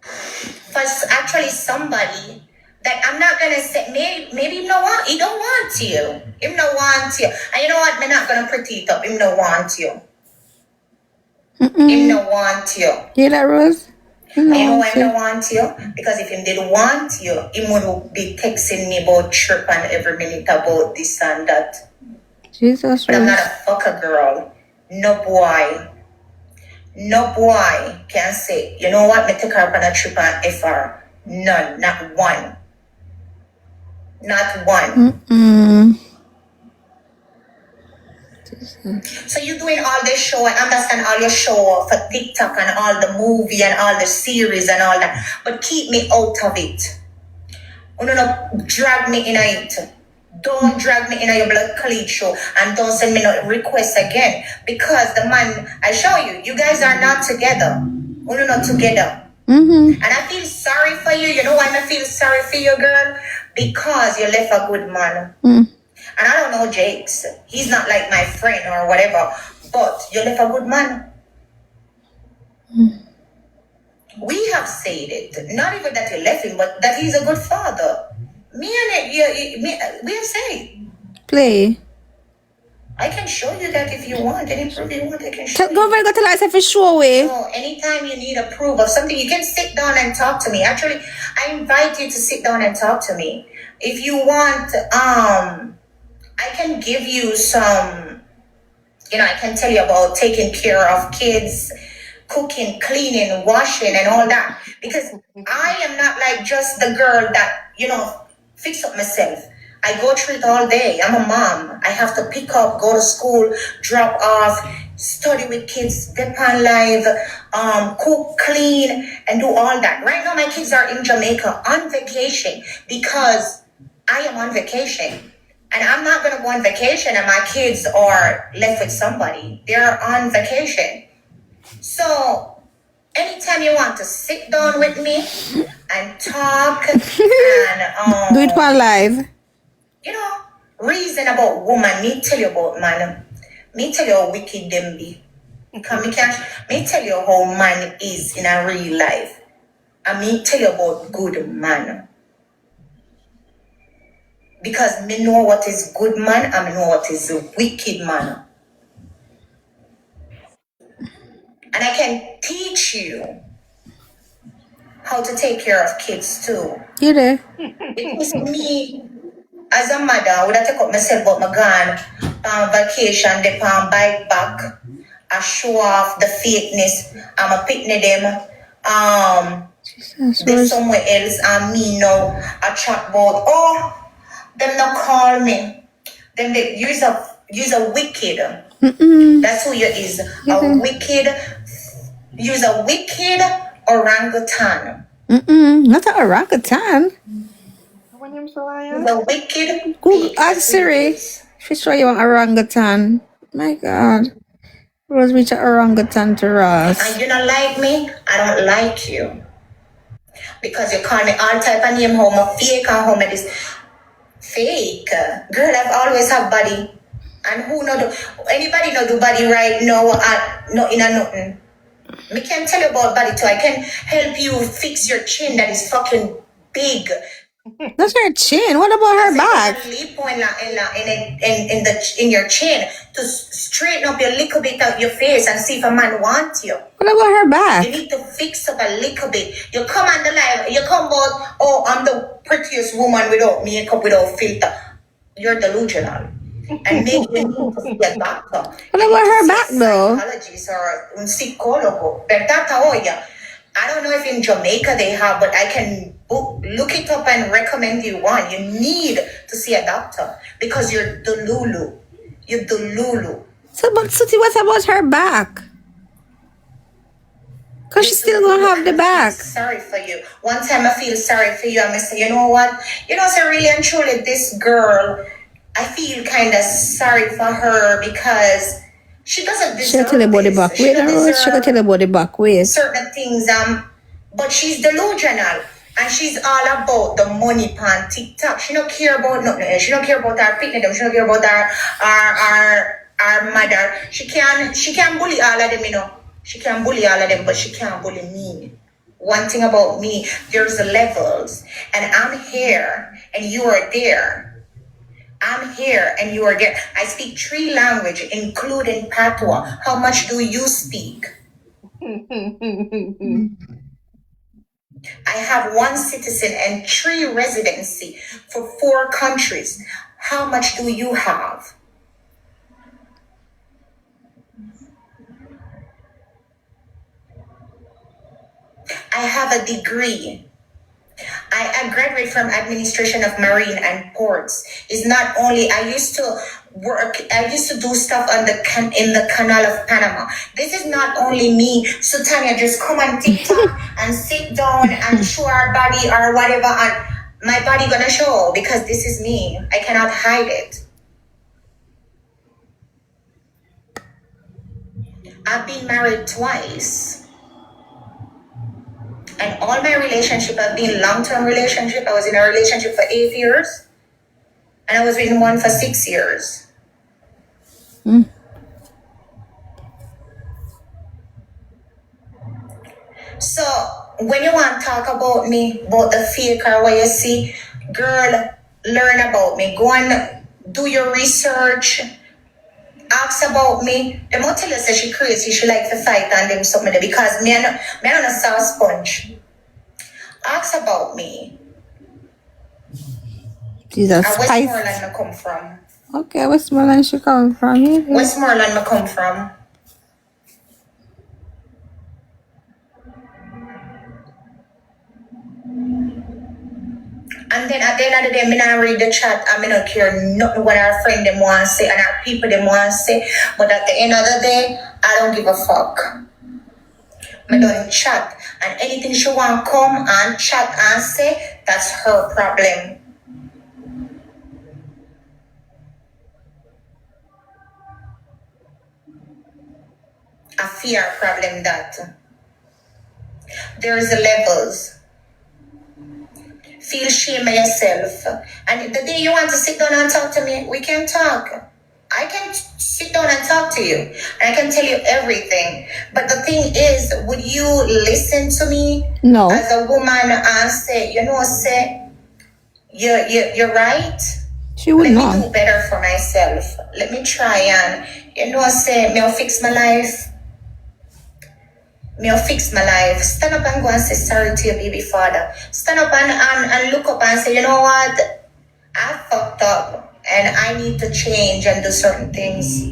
For actually somebody that I'm not gonna say maybe him no want, he don't want you. Him no want you. And you know what? I'm not gonna pretty it up. Him no want you. Him no want you. Hear that, Rose? And you know why I don't want you? Because if he didn't want you, he would be texting me about trip and every minute about this and that. Jesus, But I'm Rose. not a fucker girl. No boy. No boy can say, you know what, me take her up on a trip and FR. None. Not one. Not one. So you're doing all this show, I understand all your show for TikTok and all the movie and all the series and all that. But keep me out of it. No, drag me in it. Don't drag me in your blood college show and don't send me no requests again. Because the man, I show you, you guys are not together. We're not together. And I feel sorry for you. You know why I feel sorry for you, girl? Because you left a good man. And I don't know Jakes. He's not like my friend or whatever. But you left a good man. We have said it. Not even that you left him, but that he's a good father. Me and it, we have said. Play. I can show you that if you want. Any proof you want, I can show Go you. over and go to life for show away. So anytime you need a proof of something, you can sit down and talk to me. Actually, I invite you to sit down and talk to me. If you want, I can give you some, I can tell you about taking care of kids, cooking, cleaning, washing, and all that. Because I am not like just the girl that, fix up myself. I go through it all day. I'm a mom. I have to pick up, go to school, drop off, study with kids, get on live, cook, clean, and do all that. Right now, my kids are in Jamaica on vacation because I am on vacation. And I'm not going to go on vacation and my kids are left with somebody. They're on vacation. So anytime you want to sit down with me and talk and Do it for live. reason about woman, me tell you about man. Me tell you how wicked them be. Me tell you how man is in a real life. And me tell you about good man. Because me know what is good man and me know what is wicked man. And I can teach you how to take care of kids too. You there? Because me, as a mother, I would have take up myself out my gun on vacation, they on bike back. I show off the fakeness. I'm a picnic them. There's somewhere else and me now. I chat about, them not call me. Them they use a wicked. That's who you is. A wicked. Use a wicked orangutan. Not an orangutan. The wicked Google, pig. ask Siri. She show you an orangutan. My God. Rose reach an orangutan to Ross. And you don't like me, I don't like you. Because you call me all type of name, how I'm fake and how I'm this fake. Girl, I've always have body. And who know do anybody know do body right now no in a nothing. Me can tell you about body too. I can help you fix your chin that is fucking big. That's her chin. What about her back? In your chin to straighten up your little bit of your face and see if a man wants you. What about her back? You need to fix up a little bit. You come on the live, you come about, oh, I'm the prettiest woman without makeup, without filter. You're delusional. And make you need to see a doctor. What about her back though? Psychologist or un psicólogo. But that's how I don't know if in Jamaica they have, but I can look it up and recommend you one. You need to see a doctor because you're delulu. You're delulu. So, but Suti, what about her back? Because she's still gonna have the back. Sorry for you. One time I feel sorry for you. I say, you know what? You know, so really and truly, this girl, I feel kind of sorry for her because she doesn't deserve She'll tell you about the back way. She'll tell you about the back way. Certain things, but she's delusional. And she's all about the money pan TikTok. She don't care about nothing. She don't care about her fitness. She don't care about our mother. She can bully all of them, you know. She can bully all of them, but she can't bully me. One thing about me, there's levels. And I'm here and you are there. I'm here and you are there. I speak 3 languages, including Patois. How much do you speak? I have 1 citizen and 3 residency for 4 countries. How much do you have? I have a degree. I graduated from administration of marine and ports. It's not only I used to do stuff on in the Canal of Panama. This is not only me. So Tanya, just come on TikTok and sit down and show our body or whatever, and my body gonna show because this is me. I cannot hide it. I've been married twice. And all my relationship have been long-term relationship. I was in a relationship for 8 years. And I was in one for 6 years. So when you want to talk about me, about the fake or what you see, girl, learn about me. Go and do your research. Ask about me. The mother tell you say she crazy. She like to fight and them something because me I'm a soft sponge. Ask about me. Jesus Christ. Westmoreland I come from. Okay, Westmoreland she come from here. Westmoreland I come from. And then at the end of the day, I don't read the chat. I don't care nothing what our friend them want to say and our people them want to say. But at the end of the day, I don't give a fuck. I don't chat. And anything she want to come and chat and say, that's her problem. A fear problem that. There's levels. Feel shame of yourself. And the day you want to sit down and talk to me, we can talk. I can sit down and talk to you. And I can tell you everything. But the thing is, would you listen to me? No. As a woman and say, you know, say, you're right. She would not. Let me do better for myself. Let me try and, you know, say, me I'll fix my life. Me I'll fix my life. Stand up and go and say sorry to your baby father. Stand up and look up and say, you know what? I fucked up and I need to change and do certain things.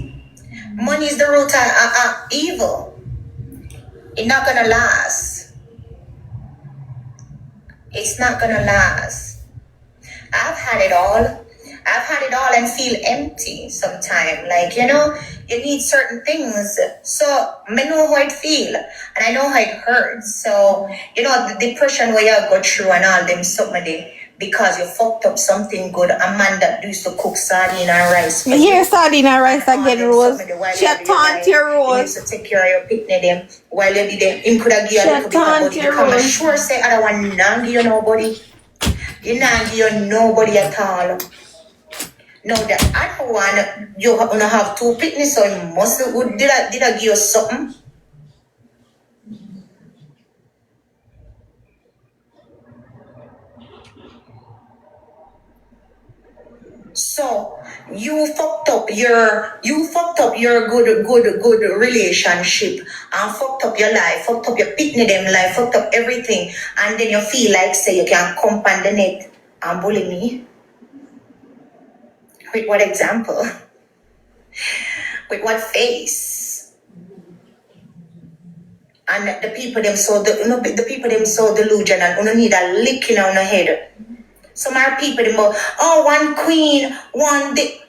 Money is the root of evil. It's not gonna last. It's not gonna last. I've had it all. I've had it all and feel empty sometimes. Like, you know, you need certain things. So I know how it feel and I know how it hurts. So, you know, the depression where you go through and all them somebody because you fucked up something good. A man that used to cook sardine and rice. Me hear sardine and rice again, Rose. She a taunt your He Rose. used to take care of your picnic them while you did them. Him could have given you a little bit of body. You come and sure say other one not give you nobody. You not give you nobody at all. No, the other one you gonna have two picnics, so you must did I give you something? So you fucked up your good relationship and fucked up your life, fucked up your picnic them life, fucked up everything, and then you feel like say you can come on the net and bully me. With what example? With what face? And the people them the people them so delusional, and need a licking on the head. Some are people them one queen, one day.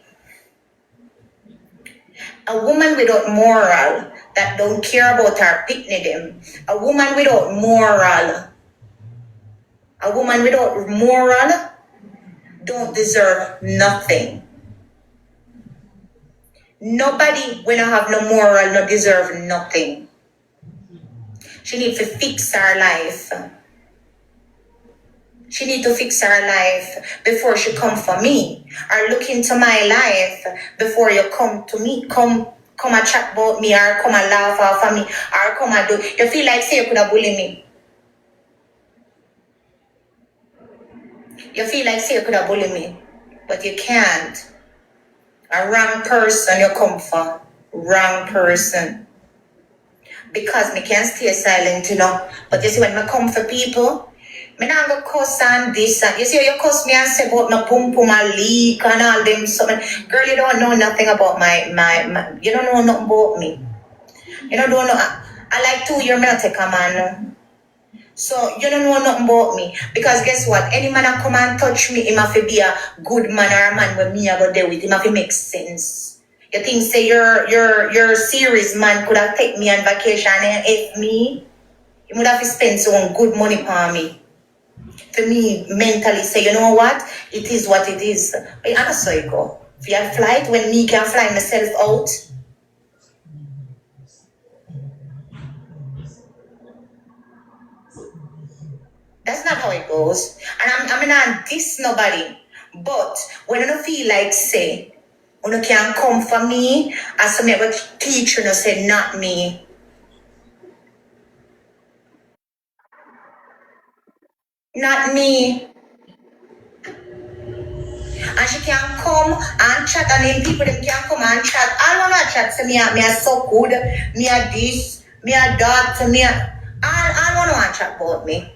A woman without moral that don't care about her picnic them. A woman without moral. A woman without moral don't deserve nothing. Nobody when I have no moral no deserve nothing. She need to fix her life. She need to fix her life before she come for me. Or look into my life before you come to me. Come and chat about me, or come and laugh off of me, or come and do. You feel like say you could have bullied me. You feel like say you could have bullied me, but you can't. A wrong person you come for. Wrong person. Because me can't stay silent, you know. But you see when I come for people, me not go cuss and this and you see you cuss me and say about my pum pum and leak and all them something. Girl, you don't know nothing about my you don't know nothing about me. You don't know I like 2 years me not take a man. So you don't know nothing about me. Because guess what? Any man that come and touch me, he must be a good man or a man when me I go there with him have to make sense. You think say your serious man could have take me on vacation and if me, he would have to spend some good money for me. For me, mentally say, you know what? It is what it is. But I saw it go. If you have flight, when me can fly myself out. That's not how it goes. And I'm not diss nobody. But when I don't feel like say, you can come for me, as some ever teacher no say not me. Not me. And she can come and chat and then people them can come and chat. I don't want to chat to me so good, me a this, me a that, me a I don't want to chat about me.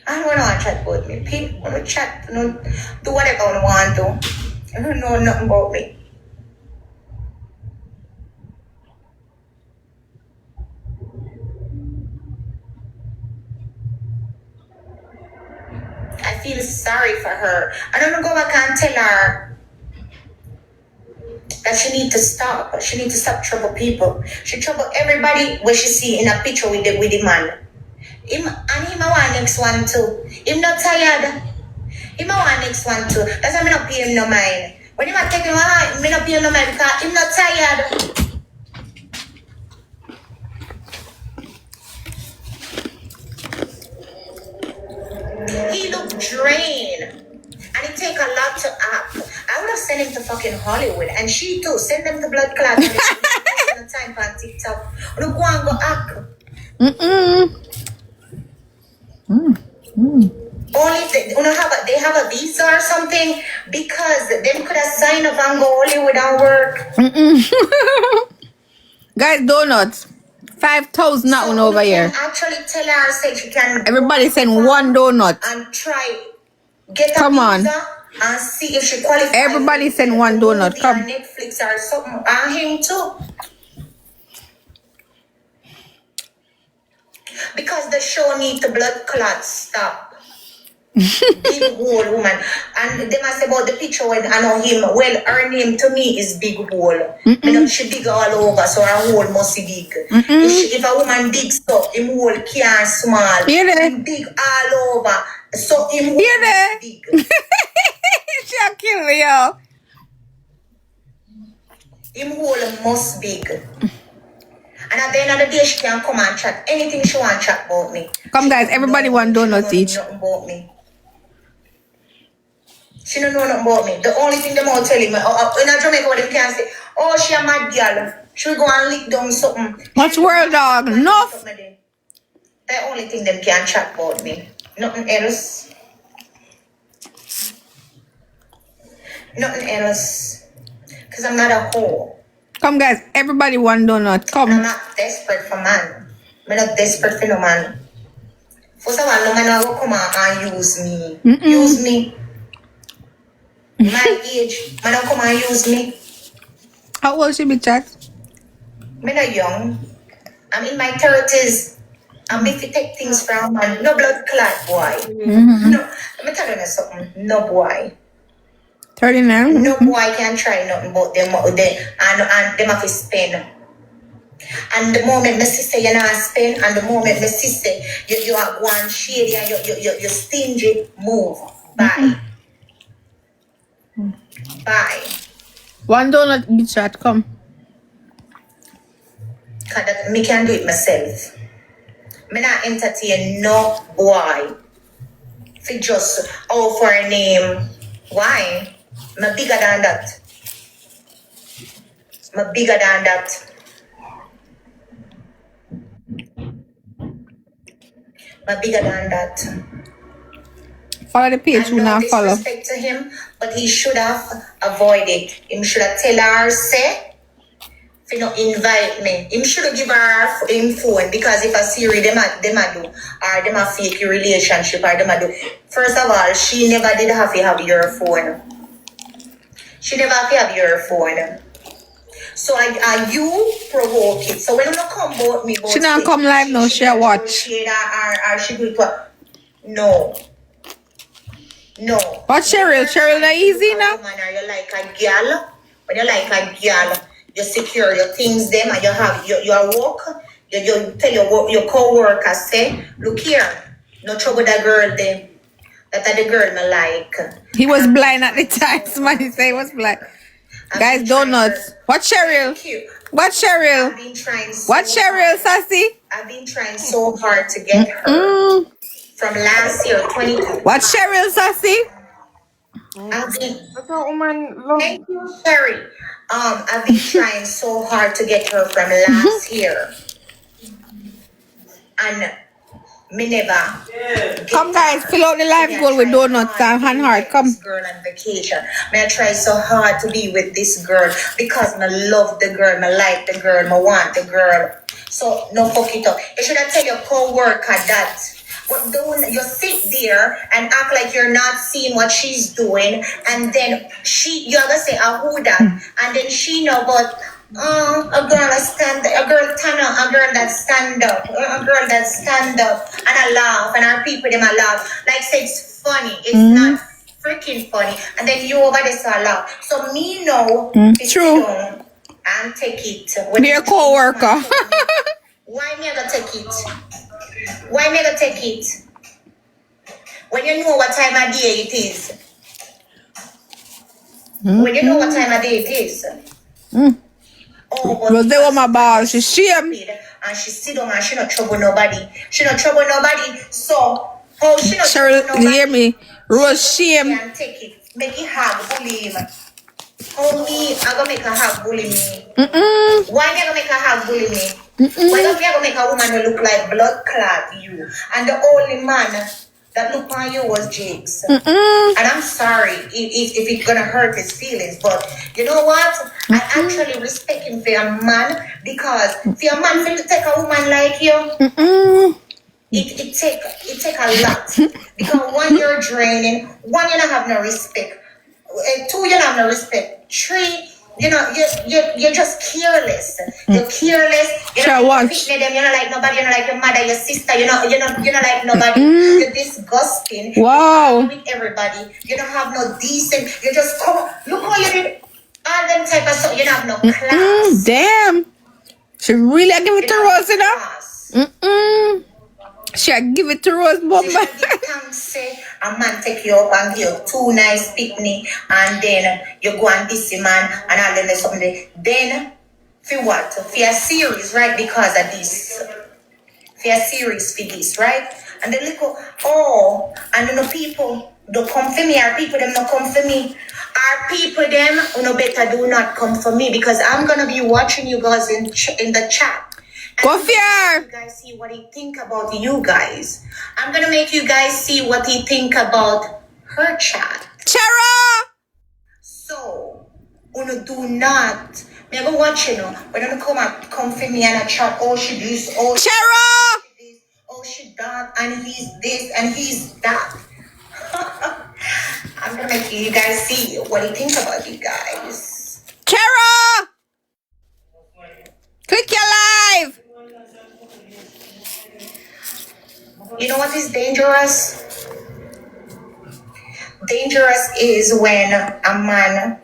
I don't want to chat about me. People want to chat, do whatever I want to. I don't know nothing about me. I feel sorry for her. I don't go back and tell her that she need to stop. She need to stop trouble people. She trouble everybody where she see in a picture with the man. Him want next one too. Him not tired. Him want next one too. That's why I not pay him no mind. When him take him out, me not pay him no mind because him not tired. He look drained. And it take a lot to act. I would have sent him to fucking Hollywood. And she too. Send them to blood clot. The time on TikTok. Look, go and go act. Only they have a visa or something because them could have signed up and go Hollywood and work. Guys, donuts. 5,000 not one over here. Actually tell her say she can. Everybody send one donut. And try get a Come on. visa and see if she qualifies. Everybody send one donut. Come. Netflix or something. And him too. Because the show need the blood clot stop. Big hole woman. And they must say about the picture when I know him. Well, her name to me is Big Hole. You know, she big all over, so her hole must be big. If a woman big so, him hole can't small. Really? Big all over. So him You know? big. She'll kill me, yo. Him hole must big. And at the end of the day, she can come and chat anything she want to chat about me. Come, guys, everybody want donuts each. She don't know nothing about me. She don't know nothing about me. The only thing them all tell him, in a Jamaica, what they can say, oh, she a mad girl. She go and lick down something. Much world, dog. Enough. The only thing them can chat about me. Nothing else. Nothing else. Because I'm not a hoe. Come, guys, everybody want donut. Come. I'm not desperate for man. I'm not desperate for no man. First of all, no man will come out and use me. Use me. My age, man will come and use me. How old she be, chat? I'm not young. I'm in my 30s. I'm if you take things from man. No blood clot, boy. No, let me tell you something. No boy. 39? No boy can try nothing but them and them have to spend. And the moment my sister you not spend, and the moment my sister you are one shady and you stingy, move. Bye. Bye. One donut each, chat. Come. Cause me can do it myself. Me not entertain no boy. For just for a name. Why? I'm bigger than that. I'm bigger than that. I'm bigger than that. Follow the page, you now follow. Disrespect to him, but he should have avoided. He should have tell her, say, if you not invite me. He should have give her him phone, because if I see her, them a do, or them a fake relationship, or them a do. First of all, she never did have to have your phone. She never have to have your phone. So you provoke it. So when you come about me, She not come live now, she watch. Or she do it what? No. No. What Cheryl? Cheryl not easy now? Or you like a girl. When you like a girl, you secure your things them and you have your work. You tell your co-worker, say, look here, no trouble that girl there. That's the girl me like. He was blind at the time. Somebody say he was blind. Guys, donuts. What Cheryl? What Cheryl? I've been trying so What Cheryl, Sassy? I've been trying so hard to get her from last year, 22. What Cheryl, Sassy? I've been, That's a woman love. thank you, Sherry. I've been trying so hard to get her from last year, and me never. Come, guys, fill out the live goal with donuts and hand heart. Come. This girl on vacation. May I try so hard to be with this girl because I love the girl, I like the girl, I want the girl. So no fuck it up. You should have tell your co-worker that. But don't you sit there and act like you're not seeing what she's doing, and then you're gonna say who that, and then she know, but a girl that stand up, and I laugh, and our people them a laugh, like say it's funny, it's not freaking funny, and then you over there so laugh. So me know it's True. And take it. Be a co-worker. Why me gonna take it? Why me gonna take it? When you know what time of day it is. When you know what time of day it is. Oh, but Rose was my boss. She shame. and she sit down and she not trouble nobody. She not trouble nobody. So how she not Cheryl, trouble nobody? hear me? Rose shame. Can take it. Make it hard bully him. How me I gonna make her hard bully me? Why me I gonna make her hard bully me? Why don't you make a woman who look like blood clot you? And the only man that looked on you was Jakes. And I'm sorry if it's gonna hurt his feelings, but you know what? I actually respect him for a man, because for a man to take a woman like you, it take a lot. Because one, you're draining, one, you don't have no respect, two, you don't have no respect, three, you know, you're just careless. You're careless. You don't like them. You don't like nobody. You don't like your mother, your sister. You don't like nobody. You're disgusting. Wow. With everybody. You don't have no decent. You just come. Look how you did all them type of stuff. You don't have no class. Damn. She really give it to Rose, you know? She give it to Rose, Bomba. Thanks, say, A man take you up and give you 2 nice picnic, and then you go and this man and all then something. Then for what? For a series, right? Because of this. For a series for this, right? And then look, oh, and then the people don't come for me. Our people them not come for me. Our people them no better do not come for me, because I'm gonna be watching you guys in the chat. Go fear. You guys see what he think about you guys. I'm gonna make you guys see what he think about her chat. Chera. So, uno do not. Me go watch you know. When you come for me and a chat. Oh, she this. Oh, Chera. she this. Oh, she that. And he's this and he's that. I'm gonna make you guys see what he think about you guys. Chera. Click your live. You know what is dangerous? Dangerous is when a man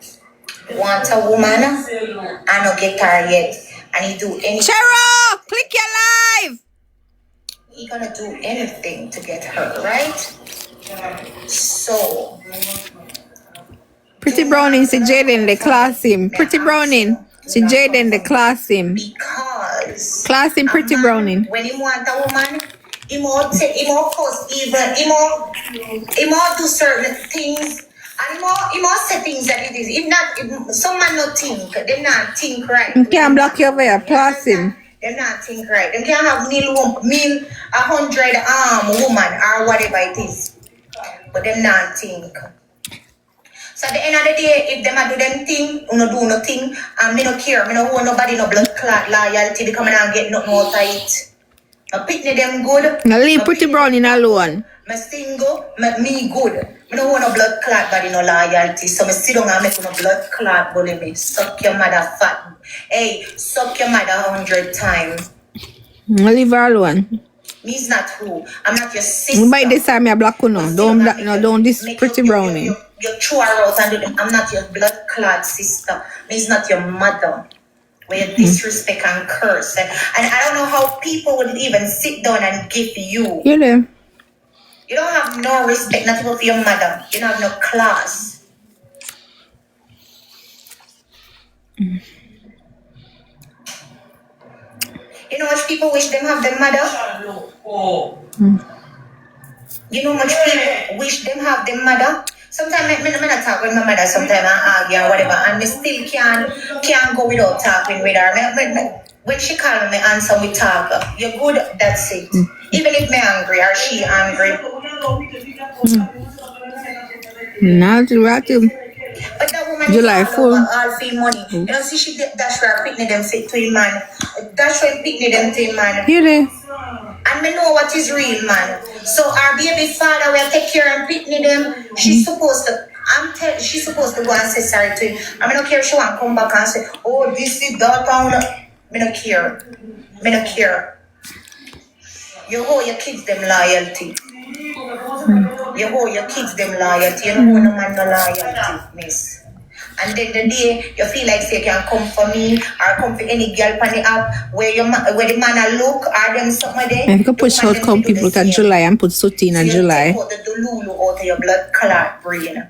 wants a woman and not get her yet, and he do anything. Chera, click your live. He gonna do anything to get her, right? So Pretty Browning, see Jaden the class him. Pretty Browning, see Jaden the class him. because Class him, Pretty Browning. when he want a woman, he more post even he more do certain things. And he more say things that it is. Some man not think, they not think right. You can't block you over here, class him. They not think right. They can't have meal 100 woman or whatever it is. But them not think. So at the end of the day, if them a do them thing, do nothing, and me no care, me no hold nobody no blood clot loyalty, because me not get nothing out of it. I picnic them good. Now leave Pretty Browning alone. Me single, me good. Me no want no blood clot body, no loyalty. So me sit down and make no blood clot body. Me suck your mother fat. Hey, suck your mother 100 times. Now leave her alone. Me is not who. I'm not your sister. By this time, I black no. Don't black no. Don't this Pretty Browning. You throw her out and do them. I'm not your blood clot sister. Me is not your mother. Where you disrespect and curse. And I don't know how people would even sit down and give you. You there? You don't have no respect, not even for your mother. You don't have no class. You know much people wish them have their mother? You know much people wish them have their mother? Sometimes I not talk with my mother, sometimes I argue or whatever, and I still can't go without talking with her. When she call me, answer, we talk. You're good, that's it. Even if me angry or she angry. Not right. But that woman July is 4. all fee money. You know, see she dash her picnic them fit to him, man. Dash her picnic them to him, man. You there? And me know what is real, man. So our baby father will take care and picnic them. She's supposed to. She's supposed to go and say sorry to him. I don't care if she want to come back and say, oh, this is that. Me no care. Me no care. You hold your kids them loyalty. You hold your kids them loyalty. You don't want no man no loyalty, miss. And then the day you feel like say you can come for me or come for any girl on the app where the man a look or them something there. And you can push out come people to July and put Suti in July. Take out the Dululu out of your blood clot brain.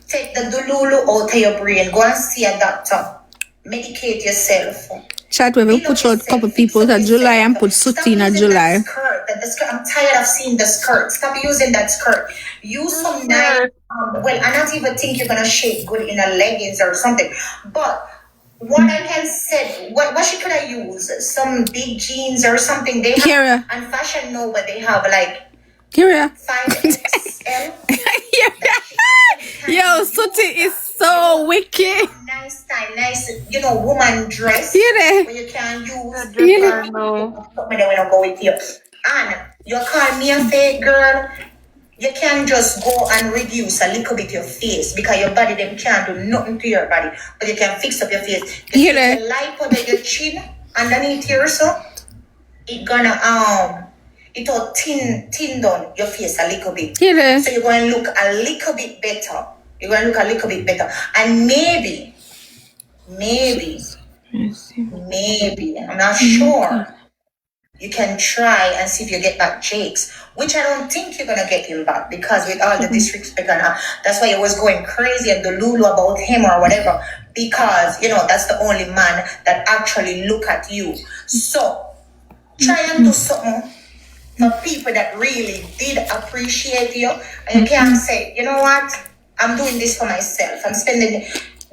Take the Dululu out of your brain. Go and see a doctor. Medicate yourself. Chat where we push out couple people to July and put Suti in July. I'm tired of seeing the skirt. Stop using that skirt. Use some nice. Well, I don't even think you're gonna shape good in a leggings or something. But what I can say, what she could have used? Some big jeans or something. They have, and Fashion Nova, they have like 5XL. Yo, Suti is so wicked. Nice style, nice, woman dress. Where you can use. No. When I go with you. And you call me a fake girl. You can just go and reduce a little bit your face because your body them can't do nothing to your body, but you can fix up your face. You light under your chin underneath here, so it gonna it'll thin down your face a little bit. So you're gonna look a little bit better. And maybe, I'm not sure. You can try and see if you get back Jakes. which I don't think you're gonna get him back because with all the disrespect and that's why it was going crazy and the Lulu about him or whatever because you know that's the only man that actually look at you. So try and do something for people that really did appreciate you, and you can't say, you know what, I'm doing this for myself. I'm spending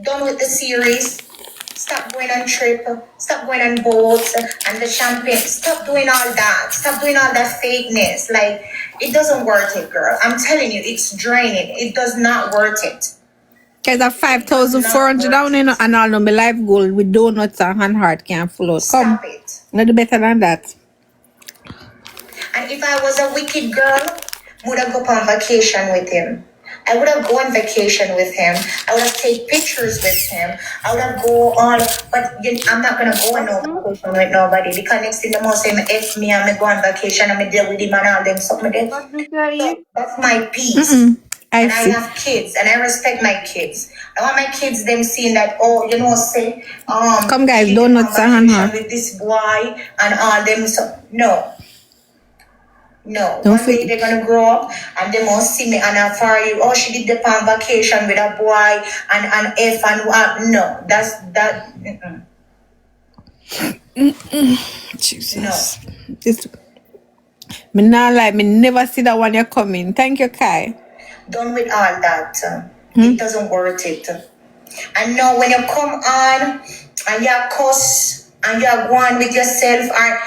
done with the series. Stop going on trip. Stop going on boats and the champagne. Stop doing all that. Stop doing all that fakeness. Like, it doesn't worth it, girl. I'm telling you, it's draining. It does not worth it. Guys, are 5,400 down in and all know my life goal with donuts and hand heart can't float. Come, Stop it. not do better than that. And if I was a wicked girl, I would have go on vacation with him. I would have gone on vacation with him. I would have taken pictures with him. I would have go on, but I'm not gonna go on no vacation with nobody because next thing the most him F me and me go on vacation and me deal with him and all them something there. So that's my peace. I And see. I have kids and I respect my kids. I want my kids them seeing that, oh, you know, say, Come guys, she donuts did and vacation hand with this boy and all them so no. Don't One day they're gonna grow up and they must see me and I for you. Oh, she did the on vacation with a boy and F and what? No, that's that. Jesus. This, me not like me never see that one you're coming. Thank you, Kai. Done with all that. It doesn't worth it. And now when you come on and you cuss and you're going with yourself or